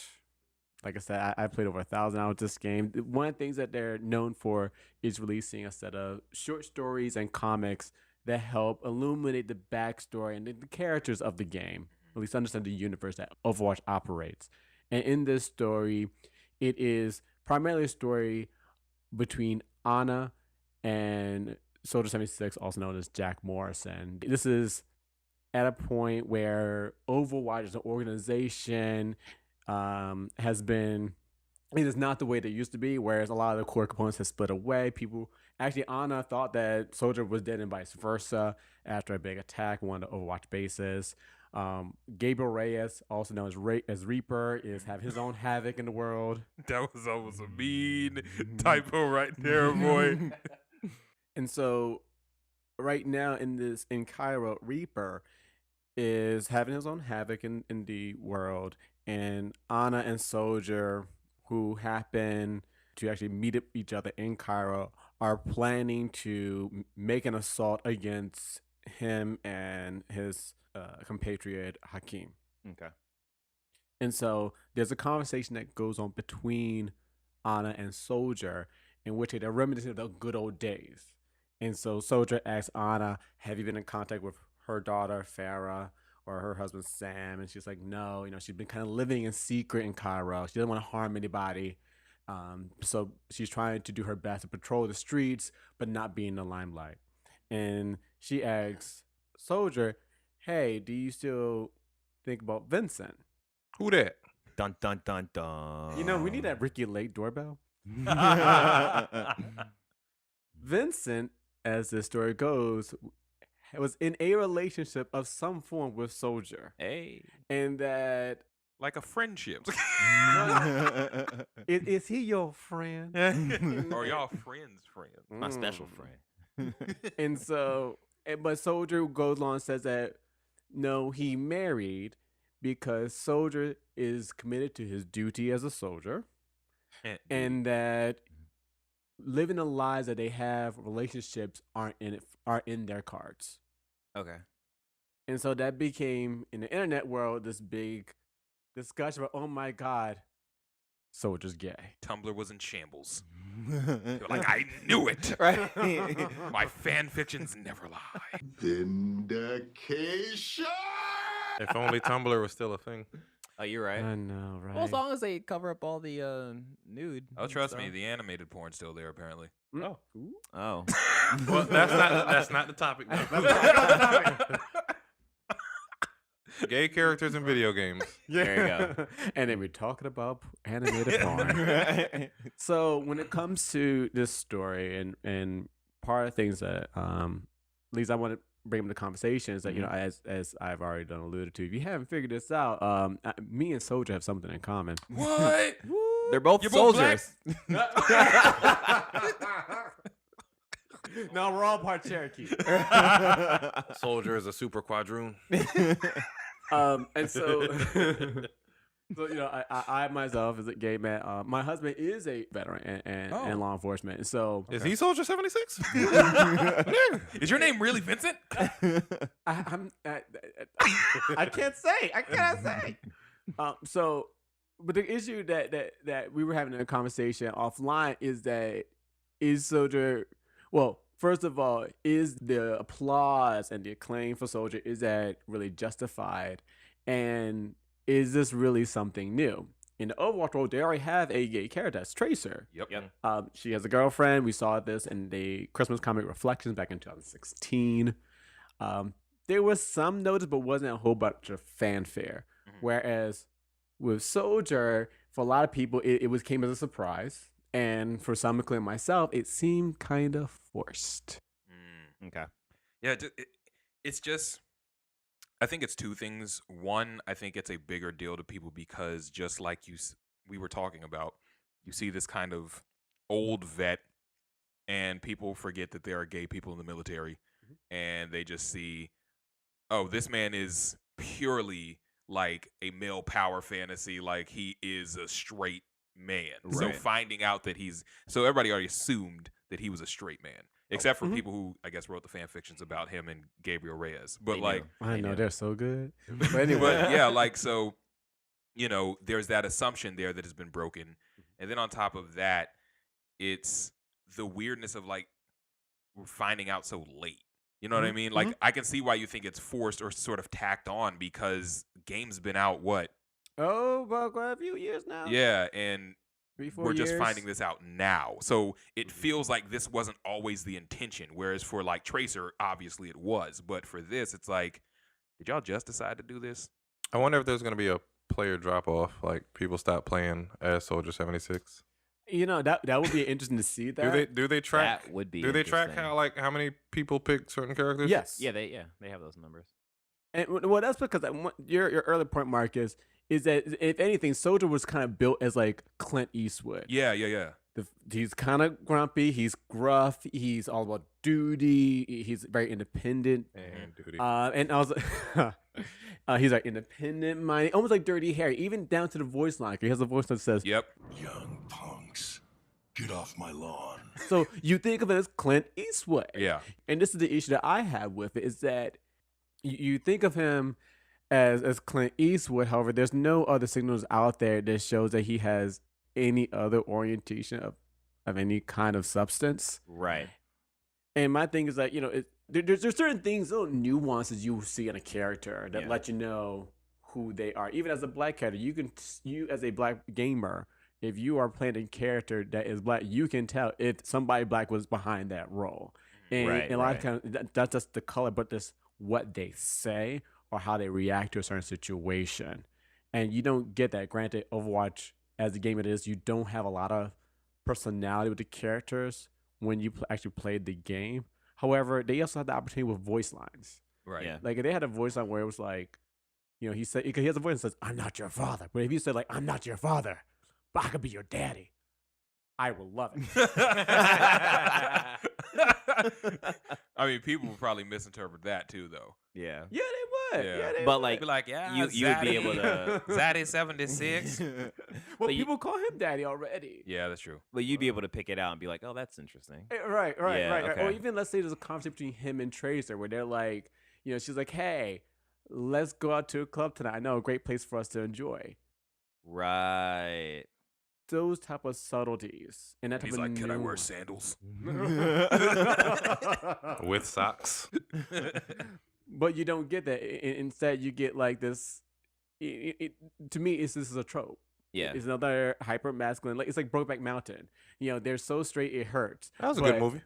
like I said, I played over 1,000 hours this game. One of the things that they're known for is releasing a set of short stories and comics that help illuminate the backstory and the characters of the game, at least understand the universe that Overwatch operates. And in this story, it is primarily a story between Ana and Soldier 76, also known as Jack Morrison. This is at a point where Overwatch as an organization has been it is not the way they used to be, whereas a lot of the core components have split away. People actually, Ana thought that Soldier was dead and vice versa after a big attack on one of the Overwatch bases. Gabriel Reyes, also known as Reaper, is having his own havoc in the world. That was almost a mean typo right there, boy. And so right now in Cairo, Reaper is having his own havoc in the world, and Ana and Soldier, who happen to actually meet each other in Cairo, are planning to make an assault against him and his compatriot Hakim. Okay. And so there's a conversation that goes on between Ana and Soldier in which they're reminiscing of the good old days. And so Soldier asks Ana, have you been in contact with her daughter, Farah, or her husband, Sam? And she's like, no, she's been kind of living in secret in Cairo. She doesn't want to harm anybody. So she's trying to do her best to patrol the streets, but not be in the limelight. And she asks Soldier, hey, do you still think about Vincent? Who that? Dun dun dun dun. We need that Ricky Lake doorbell. Vincent, as the story goes, was in a relationship of some form with Soldier. Hey. And that... Like a friendship. Is he your friend? Or y'all friends? My special friend. And so, but Soldier goes on and says that, no, he married because Soldier is committed to his duty as a soldier. And that living the lives that they have, relationships aren't in their cards. Okay. And so that became, in the internet world, this big discussion about, oh my God, Soldier's gay. Tumblr was in shambles. They were like, I knew it. Right. My fan fictions never lie. Vindication! If only Tumblr was still a thing. Oh, you're right. I know, right? Well, as long as they cover up all the nude. Oh, and trust me, stuff. the animated porn's still there, apparently. Oh. Oh. Well, that's not the topic. Gay characters in video games. There you go. And then we're talking about animated porn. So when it comes to this story and part of the things that at least I want to bring up the conversation is that, as I've already done alluded to, if you haven't figured this out, me and Soldier have something in common. What? They're both You're both soldiers. No, we're all part Cherokee. Soldier is a super quadroon. And so, I myself as a gay man, my husband is a veteran and law enforcement. And so, Is he Soldier 76? Is your name really Vincent? I can't say. I cannot say. But the issue that we were having a conversation offline is Soldier. Well, first of all, is the applause and the acclaim for Soldier, is that really justified? And is this really something new? In the Overwatch world, they already have a gay character, that's Tracer. Yep. She has a girlfriend. We saw this in the Christmas comic Reflections back in 2016. There was some notice, but wasn't a whole bunch of fanfare. Mm-hmm. Whereas with Soldier, for a lot of people, it came as a surprise. And for some, including myself, it seemed kind of forced. Okay. Yeah, it's just, I think it's two things. One, I think it's a bigger deal to people because just like we were talking about, you see this kind of old vet and people forget that there are gay people in the military and they just see, oh, this man is purely like a male power fantasy, like he is a straight man. Right. So finding out that so everybody already assumed that he was a straight man, except for people who I guess wrote the fan fictions about him and Gabriel Reyes. But I know they're so good. But but anyway, yeah, so there's that assumption there that has been broken, and then on top of that, it's the weirdness of like we're finding out so late. You know what I mean? Like I can see why you think it's forced or sort of tacked on because game's been out about quite a few years now. Yeah, and 3-4 we're just years. finding this out now. So it feels like this wasn't always the intention. Whereas for like Tracer, obviously it was. But for this, it's like, did y'all just decide to do this? I wonder if there's going to be a player drop off? Like people stop playing as Soldier 76? You know, that would be interesting to see that. Do they track? That would be. Do they track interesting. how many people pick certain characters? Yes. Yeah, they have those numbers. And well, that's because your early point, Mark, is that if anything, Soldier was kind of built as like Clint Eastwood. Yeah. He's kind of grumpy. He's gruff. He's all about duty. He's very independent. And duty. And also, he's like independent minded, almost like Dirty Harry, even down to the voice line. He has a voice that says, Yep. Young punks, get off my lawn. So you think of it as Clint Eastwood. Yeah. And this is the issue that I have with it, is that you think of him as Clint Eastwood. However, there's no other signals out there that shows that he has any other orientation of any kind of substance. Right. And my thing is that, you know, there's certain things, little nuances you see in a character that let you know who they are. Even as a black character, you as a black gamer, if you are playing a character that is black, you can tell if somebody black was behind that role. And a lot of times, that's just the color, but this what they say or how they react to a certain situation. And you don't get that. Granted, Overwatch, as the game it is, you don't have a lot of personality with the characters when you actually played the game. However, they also had the opportunity with voice lines. Right. Yeah. Like, they had a voice line where it was like, you know, he said, because he has a voice that says, "I'm not your father." But if you said, like, "I'm not your father, but I could be your daddy," I will love it. I mean, people would probably misinterpret that too, though. Yeah. Yeah, they would. Yeah. Yeah, they But would. like, Be like, yeah, you would be able to. Zaddy 76. Well, but you- people call him daddy already. Yeah, that's true. But you'd be able to pick it out and be like, oh, that's interesting. Right. Yeah, Or okay. even let's say there's a conversation between him and Tracer where they're like, you know, she's like, "Hey, let's go out to a club tonight. I know a great place for us to enjoy." Right. Those type of subtleties and that type He's of like, can I wear nuance. sandals? With socks. But you don't get that. Instead, you get like this. To me, this is a trope. Yeah. It's another hyper masculine. Like, it's like Brokeback Mountain. You know, they're so straight it hurts. That was a But- good movie.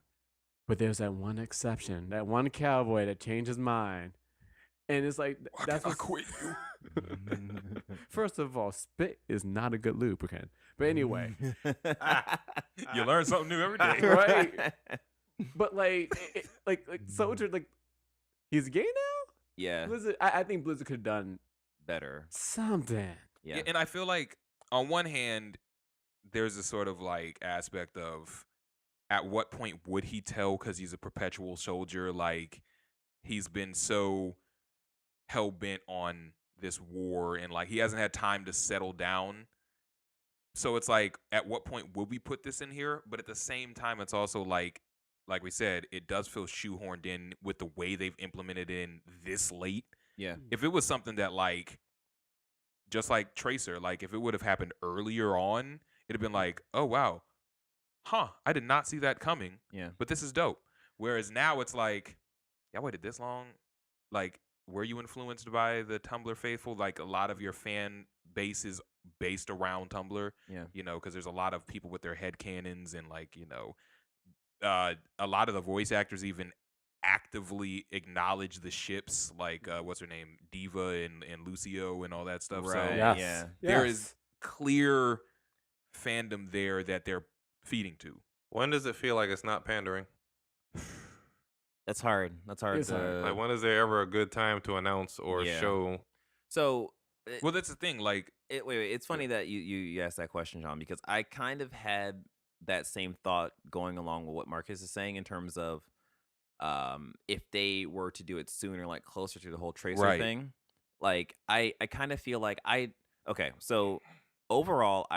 But there's that one exception, that one cowboy that changed his mind, and it's like that's I what's- quit you. First of all, spit is not a good lubricant. But anyway, You learn something new every day. Right. But like Soldier, like, he's gay now. Yeah. Blizzard, I think Blizzard could have done Better. something. Yeah. Yeah, and I feel like on one hand, there's a sort of like aspect of at what point would he tell because he's a perpetual soldier? Like he's been so hell bent on this war and like he hasn't had time to settle down. So it's like, at what point will we put this in here? But at the same time, it's also like we said, it does feel shoehorned in with the way they've implemented it in this late. Yeah. If it was something that like, just like Tracer, like if it would have happened earlier on, it'd have been like, oh wow, I did not see that coming. Yeah. But this is dope. Whereas now it's like, y'all waited this long? Like, were you influenced by the Tumblr faithful? Like a lot of your fan base is based around Tumblr. Yeah. You know, because there's a lot of people with their head canons and like, you know, a lot of the voice actors even actively acknowledge the ships, like what's her name, Diva and Lucio and all that stuff. So Right. Yes. Yeah. there is clear fandom there that they're feeding to. When does it feel like it's not pandering? That's hard. That's hard It's to. hard. Like, when is there ever a good time to announce or Yeah. show? So. Well, that's the thing. Like, Wait. It's funny that you asked that question, John, because I kind of had that same thought going along with what Marcus is saying in terms of if they were to do it sooner, like closer to the whole Tracer Right. thing. Like I kind of feel like okay. So overall,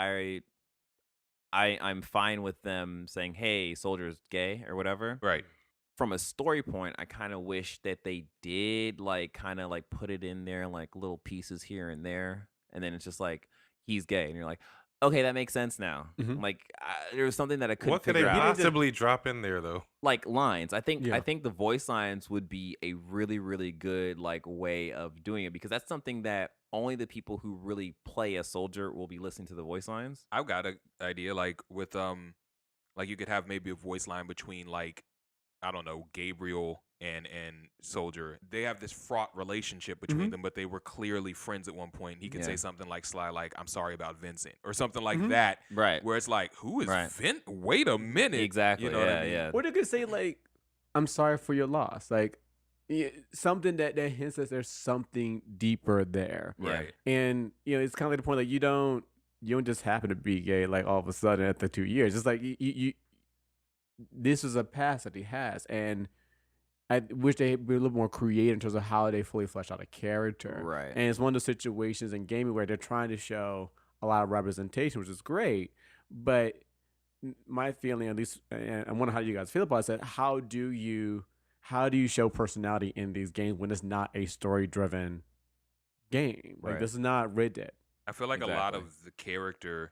I'm fine with them saying, "Hey, Soldier's gay" or whatever. right. From a story point, I kind of wish that they did like kind of like put it in there like little pieces here and there, and then it's just like he's gay, and you're like, okay, that makes sense now. Mhm. Like there was something that I couldn't What could they figure out. possibly drop in there though? Like lines. I think Yeah. the voice lines would be a really really good like way of doing it, because that's something that only the people who really play a soldier will be listening to the voice lines. I've got an idea, like with like you could have maybe a voice line between like I don't know, Gabriel and Soldier, they have this fraught relationship between them, but they were clearly friends at one point. He could say something like Sly, like, I'm sorry about Vincent, or something like that. Right. Where it's like, who is Right. Wait a minute. Exactly. You know what I Yeah, mean? yeah. Or they could say like, "I'm sorry for your loss," like something that hints that there's something deeper there. Right. And it's kind of like the point like you don't just happen to be gay like all of a sudden after 2 years. It's like you this is a past that he has, and I wish they were a little more creative in terms of how they fully flesh out a character. Right. And it's one of those situations in gaming where they're trying to show a lot of representation, which is great. But my feeling, at least, and I wonder how you guys feel about it, is that how do you show personality in these games when it's not a story-driven game? Like, Right. this is not Red Dead. I feel like a lot Exactly. of the character,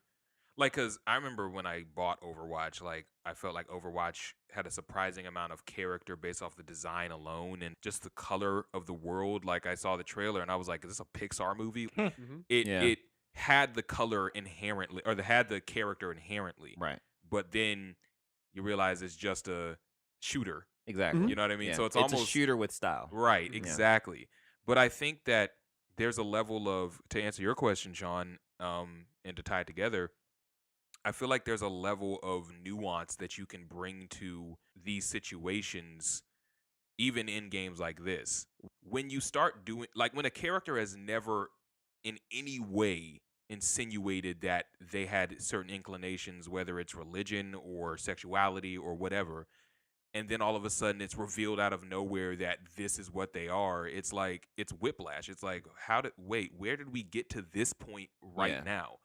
like, because I remember when I bought Overwatch, like, I felt like Overwatch had a surprising amount of character based off the design alone and just the color of the world. Like, I saw the trailer and I was like, is this a Pixar movie? It had the color inherently, or had the character inherently. Right. But then you realize it's just a shooter. Exactly. You know what I mean? Yeah. So it's a almost shooter with style. right. Yeah. Exactly. But I think that there's a level of, to answer your question, Sean, and to tie it together, I feel like there's a level of nuance that you can bring to these situations, even in games like this. When you start doing, like, when a character has never in any way insinuated that they had certain inclinations, whether it's religion or sexuality or whatever, and then all of a sudden it's revealed out of nowhere that this is what they are, it's like, it's whiplash. It's like, where did we get to this point right now?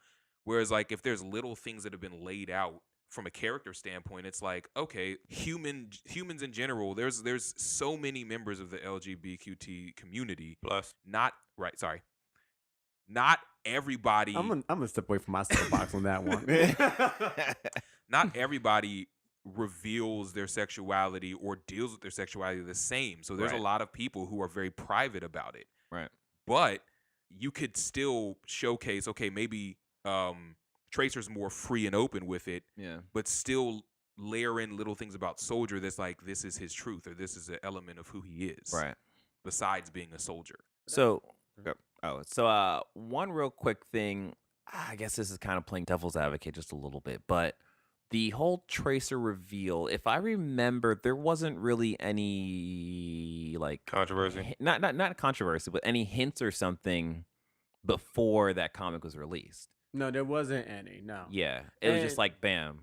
Whereas, like, if there's little things that have been laid out from a character standpoint, it's like, okay, humans in general, there's so many members of the LGBTQ community. Plus, Not everybody. I'm gonna step away from my soapbox on that one. Not everybody reveals their sexuality or deals with their sexuality the same. So there's a lot of people who are very private about it. Right. But you could still showcase, okay, maybe Tracer's more free and open with it, Yeah. but still layer in little things about Soldier that's like, this is his truth, or this is an element of who he is. Right. Besides being a soldier. So, one real quick thing. I guess this is kind of playing devil's advocate just a little bit, but the whole Tracer reveal, if I remember, there wasn't really any like controversy. not controversy, but any hints or something before that comic was released. No, there wasn't any. No. Yeah, it was just And- like, bam,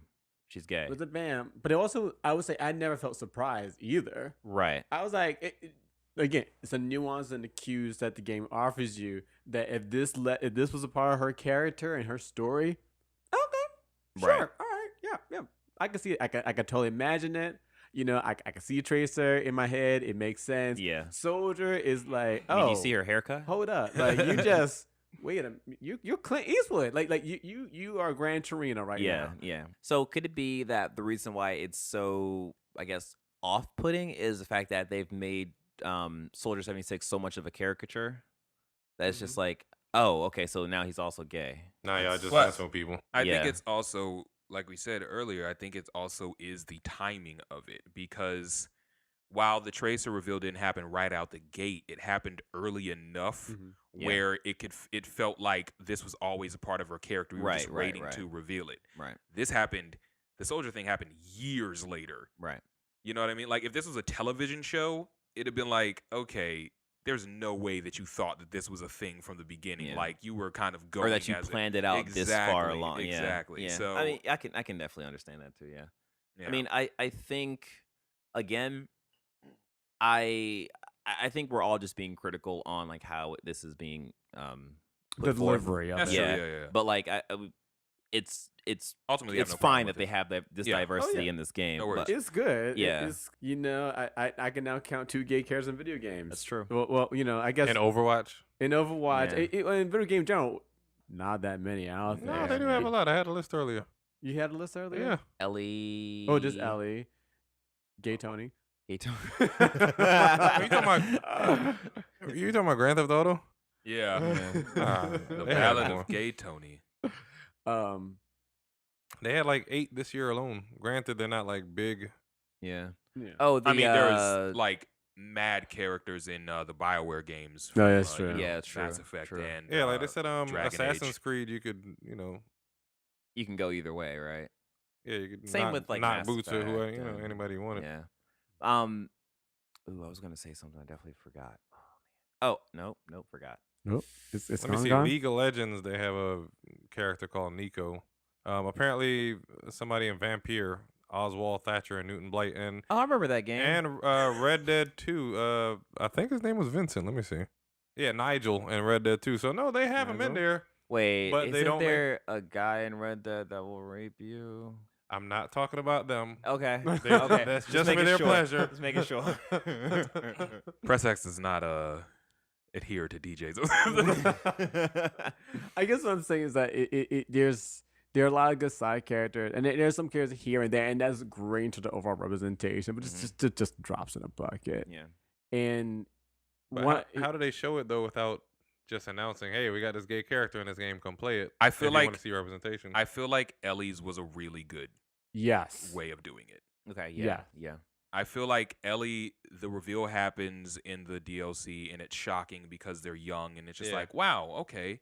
she's gay. It was a bam. But it also, I would say, I never felt surprised either. Right. I was like, again, it's a nuance and the cues that the game offers you. That if this was a part of her character and her story, okay, sure, Right. all right, yeah, I can see it. I can totally imagine it. I can see a Tracer in my head. It makes sense. Yeah. Soldier is like, I oh, mean, you see her haircut? hold up, like you just wait a minute, you're Clint Eastwood, like you are Gran Torino right now. Yeah. So could it be that the reason why it's so, I guess, off-putting is the fact that they've made Soldier 76 so much of a caricature that it's just like, oh, okay, so now he's also gay. Nah, y'all just But- messing with people. I Yeah. think it's also, like we said earlier, I think it's also is the timing of it, because while the Tracer reveal didn't happen right out the gate, it happened early enough Yeah. where it felt like this was always a part of her character. We were just Right, waiting right. to reveal it. Right. The Soldier thing happened years later. Right. You know what I mean? Like, if this was a television show, it'd have been like, okay, there's no way that you thought that this was a thing from the beginning. Yeah. Like, you were kind of going Or that you as a- planned it out this far along. Yeah. Exactly. Yeah. So I mean, I can definitely understand that too. Yeah. yeah. I mean, I think, again, I think we're all just being critical on like how this is being put The forth. delivery of That's it. true, Yeah. yeah. But like it's Ultimately, you have it's no problem fine with that they it. have this Yeah. Oh, diversity yeah. in this game. No worries. but It's good. Yeah. It's, I can now count 2 gay characters in video games. that's true. Well, I guess And Overwatch. in Overwatch, Yeah. in video game general, not that many out there. No, they do have a lot. I had a list earlier. You had a list earlier? Yeah. Ellie. Oh, just Ellie. Gay Tony. Gato. You talking about Grand Theft Auto? Yeah. Nah, The they had Ballad more. of Gay Tony. Um, They had like 8 this year alone. Granted, they're not like big. Yeah. Yeah. Oh, the I mean, there's like mad characters in the BioWare games. Oh, From, yeah, that's true. Yeah, it's true. Mass Effect True. and Yeah, like they said, Dragon Assassin's Age. Creed, you could, you can go either way, right? yeah, you could Same not, with, like, not Mass boots or who, Effect and- anybody you wanted. Yeah. Ooh, I was gonna say something. I definitely forgot. Oh, nope, forgot. Nope. It's Let me see. gone. League of Legends, they have a character called Nico. Apparently, somebody in Vampire, Oswald Thatcher and Newton Blight, and Oh, I remember that game. Red Dead 2. I think his name was Vincent. Let me see. Yeah, Nigel and Red Dead 2. So no, they have him in Nigel? there. Wait, but they isn't don't make- there a guy in Red Dead that will rape you? I'm not talking about them. Okay. They- Okay. That's Just just for making their sure. pleasure. Just making sure. Press X does not adhere to DJs. I guess what I'm saying is that there are a lot of good side characters, and there's some characters here and there, and that's great to the overall representation. But it just drops in a bucket. Yeah. And But how do they show it though without just announcing, "Hey, we got this gay character in this game. Come play it." I feel if you like want to see representation. I feel like Ellie's was a really good yes, way of doing it. Okay. Yeah. Yeah. I feel like Ellie, the reveal happens in the DLC, and it's shocking because they're young, and it's just Yeah. like, wow, okay.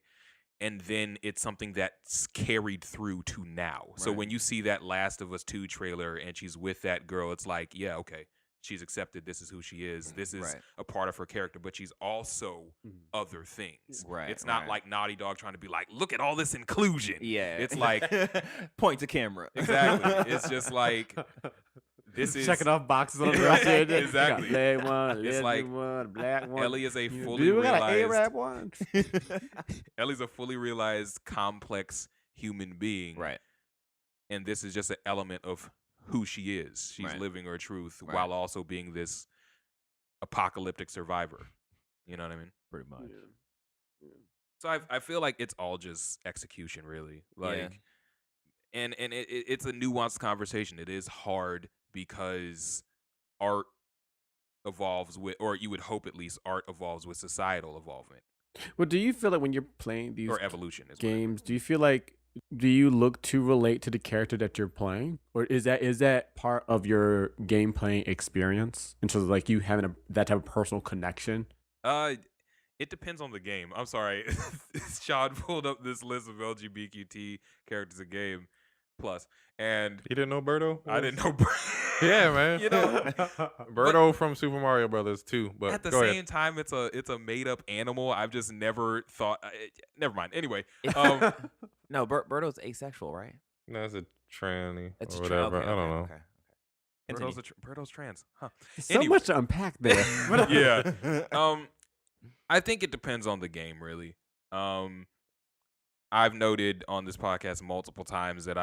And then it's something that's carried through to now. So Right. when you see that Last of Us 2 trailer and she's with that girl, it's like, yeah, okay. She's accepted. This is who she is. This is Right. a part of her character, but she's also other things. Right, It's not right. like Naughty Dog trying to be like, look at all this inclusion. Yeah. It's like, point to camera. exactly. It's just like, this is checking off boxes on the Right, roster. exactly. Leg one, It's lesbian like, one, black one. Ellie is a You- fully do we got an realized Arab one? Ellie's a fully realized, complex human being. Right. And this is just an element of who she is. She's Right. living her truth Right. while also being this apocalyptic survivor. You know what I mean? Pretty much. So I feel like it's all just execution, really. Like, Yeah. and it's a nuanced conversation. It is hard because art evolves with, or you would hope at least, art evolves with societal evolvement Well, do you feel like when you're playing these or evolution. Is what I mean. games, do you look to relate to the character that you're playing, or is that part of your game playing experience in terms of like you having that type of personal connection? It depends on the game. I'm sorry. Sean pulled up this list of LGBTQ characters in game plus, and You didn't know Birdo? I didn't know. Yeah, man. You know, Birdo from Super Mario Brothers 2. But at the go same ahead. time, it's a made up animal. I've just never thought. Never mind. Anyway, No, Birdo's asexual, right? No, it's a tranny It's or a tra- whatever. okay, I don't okay, know. Okay. Continue. Birdo's trans, huh? So Anyway. much to unpack there. Yeah. I think it depends on the game, really. I've noted on this podcast multiple times that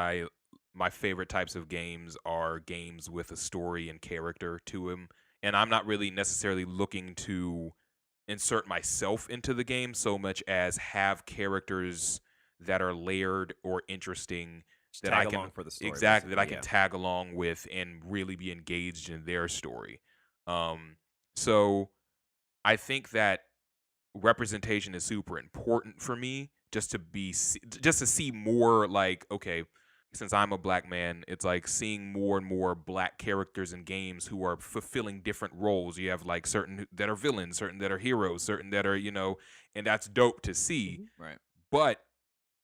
my favorite types of games are games with a story and character to them, and I'm not really necessarily looking to insert myself into the game so much as have characters that are layered or interesting that I Tag can along for the story, exactly that I basically, can tag along with and really be engaged in their story. So I think that representation is super important for me, just to see more, like, okay, since I'm a black man, it's like seeing more and more black characters in games who are fulfilling different roles. You have like certain that are villains, certain that are heroes, certain that are, and that's dope to see. Right. But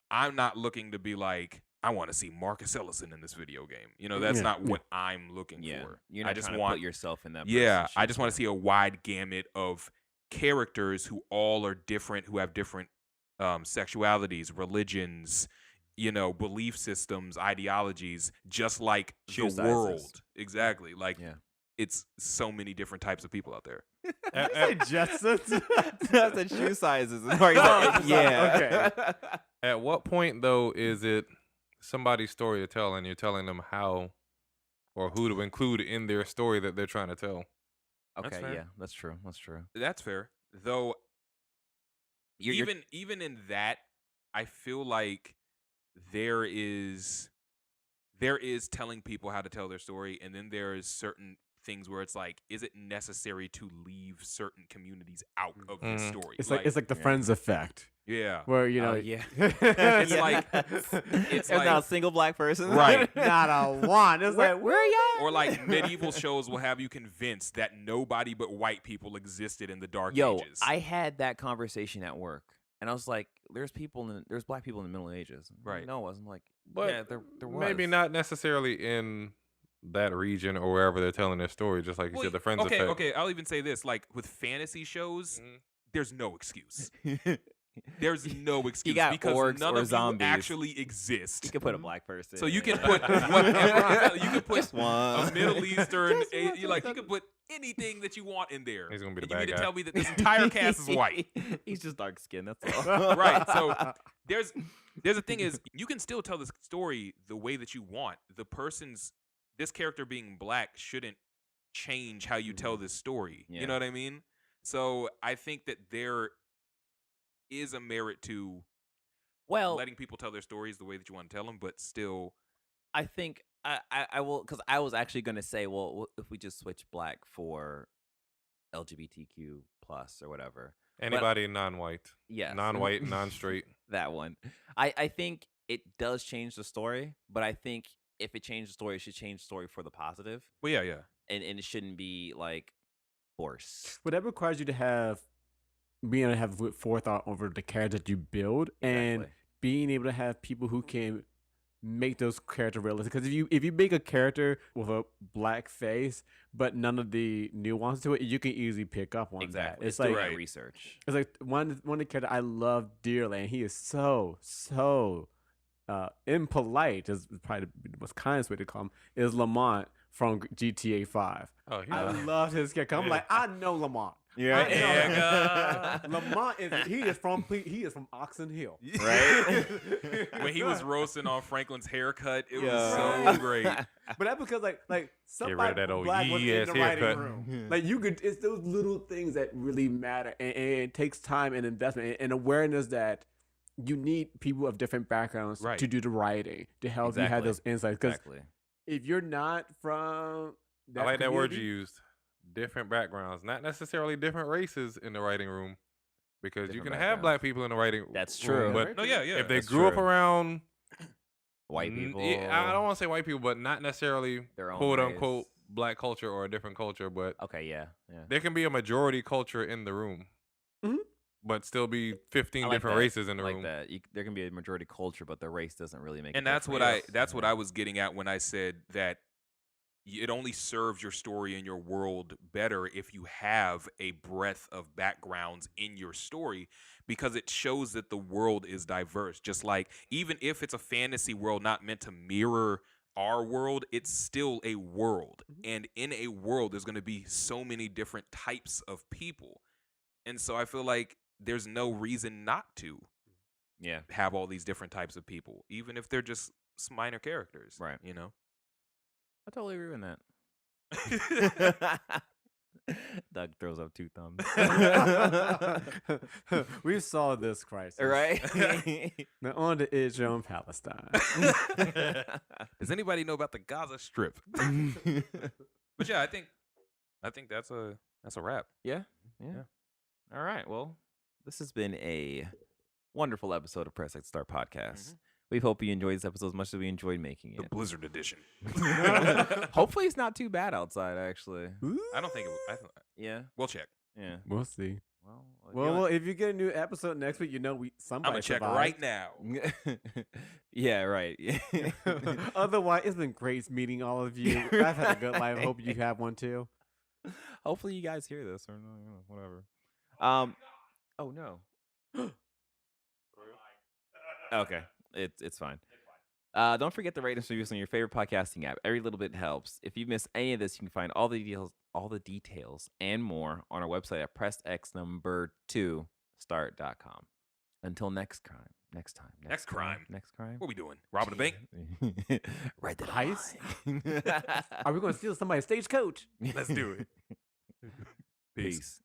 I'm not looking to be like, I want to see Marcus Ellison in this video game. That's Yeah, not yeah. what I'm looking Yeah. for. You're not I just trying want to put yourself in that. yeah, person's I shoes, just want to see a wide gamut of characters who all are different, who have different sexualities, religions, belief systems, ideologies, just like Shoe the world. sizes. Exactly. Like, Yeah. it's so many different types of people out there. Just That's the shoe sizes. Yeah. Okay. At what point, though, is it somebody's story to tell and you're telling them how or who to include in their story that they're trying to tell? Okay. fair. Yeah. That's true. That's true. That's fair. Though You're- even in that, I feel like there is telling people how to tell their story, and then there is certain things where it's like, is it necessary to leave certain communities out of this story? It's like the Friends effect. Yeah. Where it's it's like it's like not a single black person, right. Not a one. It's like, where are y'all? Or like medieval shows will have you convinced that nobody but white people existed in the Dark Yo, Ages. I had that conversation at work, and I was like, "There's black people in the Middle Ages." Right. No, I wasn't like, But yeah, there was. maybe not necessarily in that region or wherever they're telling their story. Just like you said, the Friends effect. Okay. I'll even say this: like with fantasy shows, there's no excuse. There's no excuse got because orcs none or of zombies. you actually exist. You could put a black person. So you can put whatever. You can put one. a Middle Eastern. You can put anything that you want in there. He's gonna be the And you bad mean guy. to tell me that this entire cast is white? He's just dark skinned. That's all. Right. So there's the thing is you can still tell the story the way that you want. This character being black shouldn't change how you tell this story. Yeah. You know what I mean? So I think that there is a merit to Well, letting people tell their stories the way that you want to tell them, but still. I think I will, because I was actually going to say, well, if we just switch black for LGBTQ plus or whatever. Anybody non-white, Yes. non-white, non-straight. That one. I think it does change the story, but I think if it changed the story, it should change the story for the positive. Well, yeah. And it shouldn't be like forced. But that requires you to being able to have forethought over the character that you build, and Exactly. being able to have people who can make those characters realistic. Because if you make a character with a black face but none of the nuance to it, you can easily pick up on Exactly. that. It's doing like that Right. research. it's like one of the characters I love dearly, and he is so impolite, is probably the most kindest way to call him, is Lamont from GTA 5. Oh, he I love his character. I'm like, I know Lamont. Yeah. I know Lamont is from Oxon Hill. Right? When he was roasting on Franklin's haircut, it was Yeah. so great. But that's because like rid of somebody that old black was in yee-ass the writing haircut. room. Like it's those little things that really matter, and it takes time and investment and awareness that you need people of different backgrounds Right. to do the writing to help you have Exactly. those insights. Because Exactly. if you're not from I like that word you community- used. Different backgrounds, not necessarily different races in the writing room, because you Different can have backgrounds. black people in the writing That's room, true. but No, yeah. if they That's grew up true. around White people. I don't want to say white people, but not necessarily Their own quote race. unquote black culture or a different culture, but Okay, yeah. there can be a majority culture in the room, Mhm. but still be 15 I like different that. races in the like room. that. There can be a majority culture, but the race doesn't really make. And a that's what difference. I was getting at when I said that it only serves your story and your world better if you have a breadth of backgrounds in your story, because it shows that the world is diverse. Just like, even if it's a fantasy world not meant to mirror our world, it's still a world. And in a world, there's going to be so many different types of people. And so I feel like there's no reason not to Yeah. have all these different types of people, even if they're just minor characters. Right. You know? I totally agree with that. Doug throws up 2 thumbs. We saw this crisis. Right? Now on to Israel and Palestine. Does anybody know about the Gaza Strip? But yeah, I think that's a wrap. Yeah. All right. Well, this has been a wonderful episode of Press X Start Podcast. We hope you enjoyed this episode as much as we enjoyed making The it. Blizzard edition. Hopefully, it's not too bad outside. Actually. I don't think Yeah. we'll check. Yeah. We'll see. Well. Well, if you get a new episode next week, somebody I'm gonna check survived. right now. yeah. Right. Otherwise, it's been great meeting all of you. I've had a good life. I hope you have one too. Hopefully, you guys hear this or no, whatever. Oh no. Okay. It's fine. Don't forget to rate and review us on your favorite podcasting app. Every little bit helps. If you miss any of this, you can find all the details and more on our website at pressx2start.com. Until next time. Next crime. What we doing? Robbing a bank? Right the Heist? line. Are we going to steal somebody's stagecoach? Let's do it. Peace.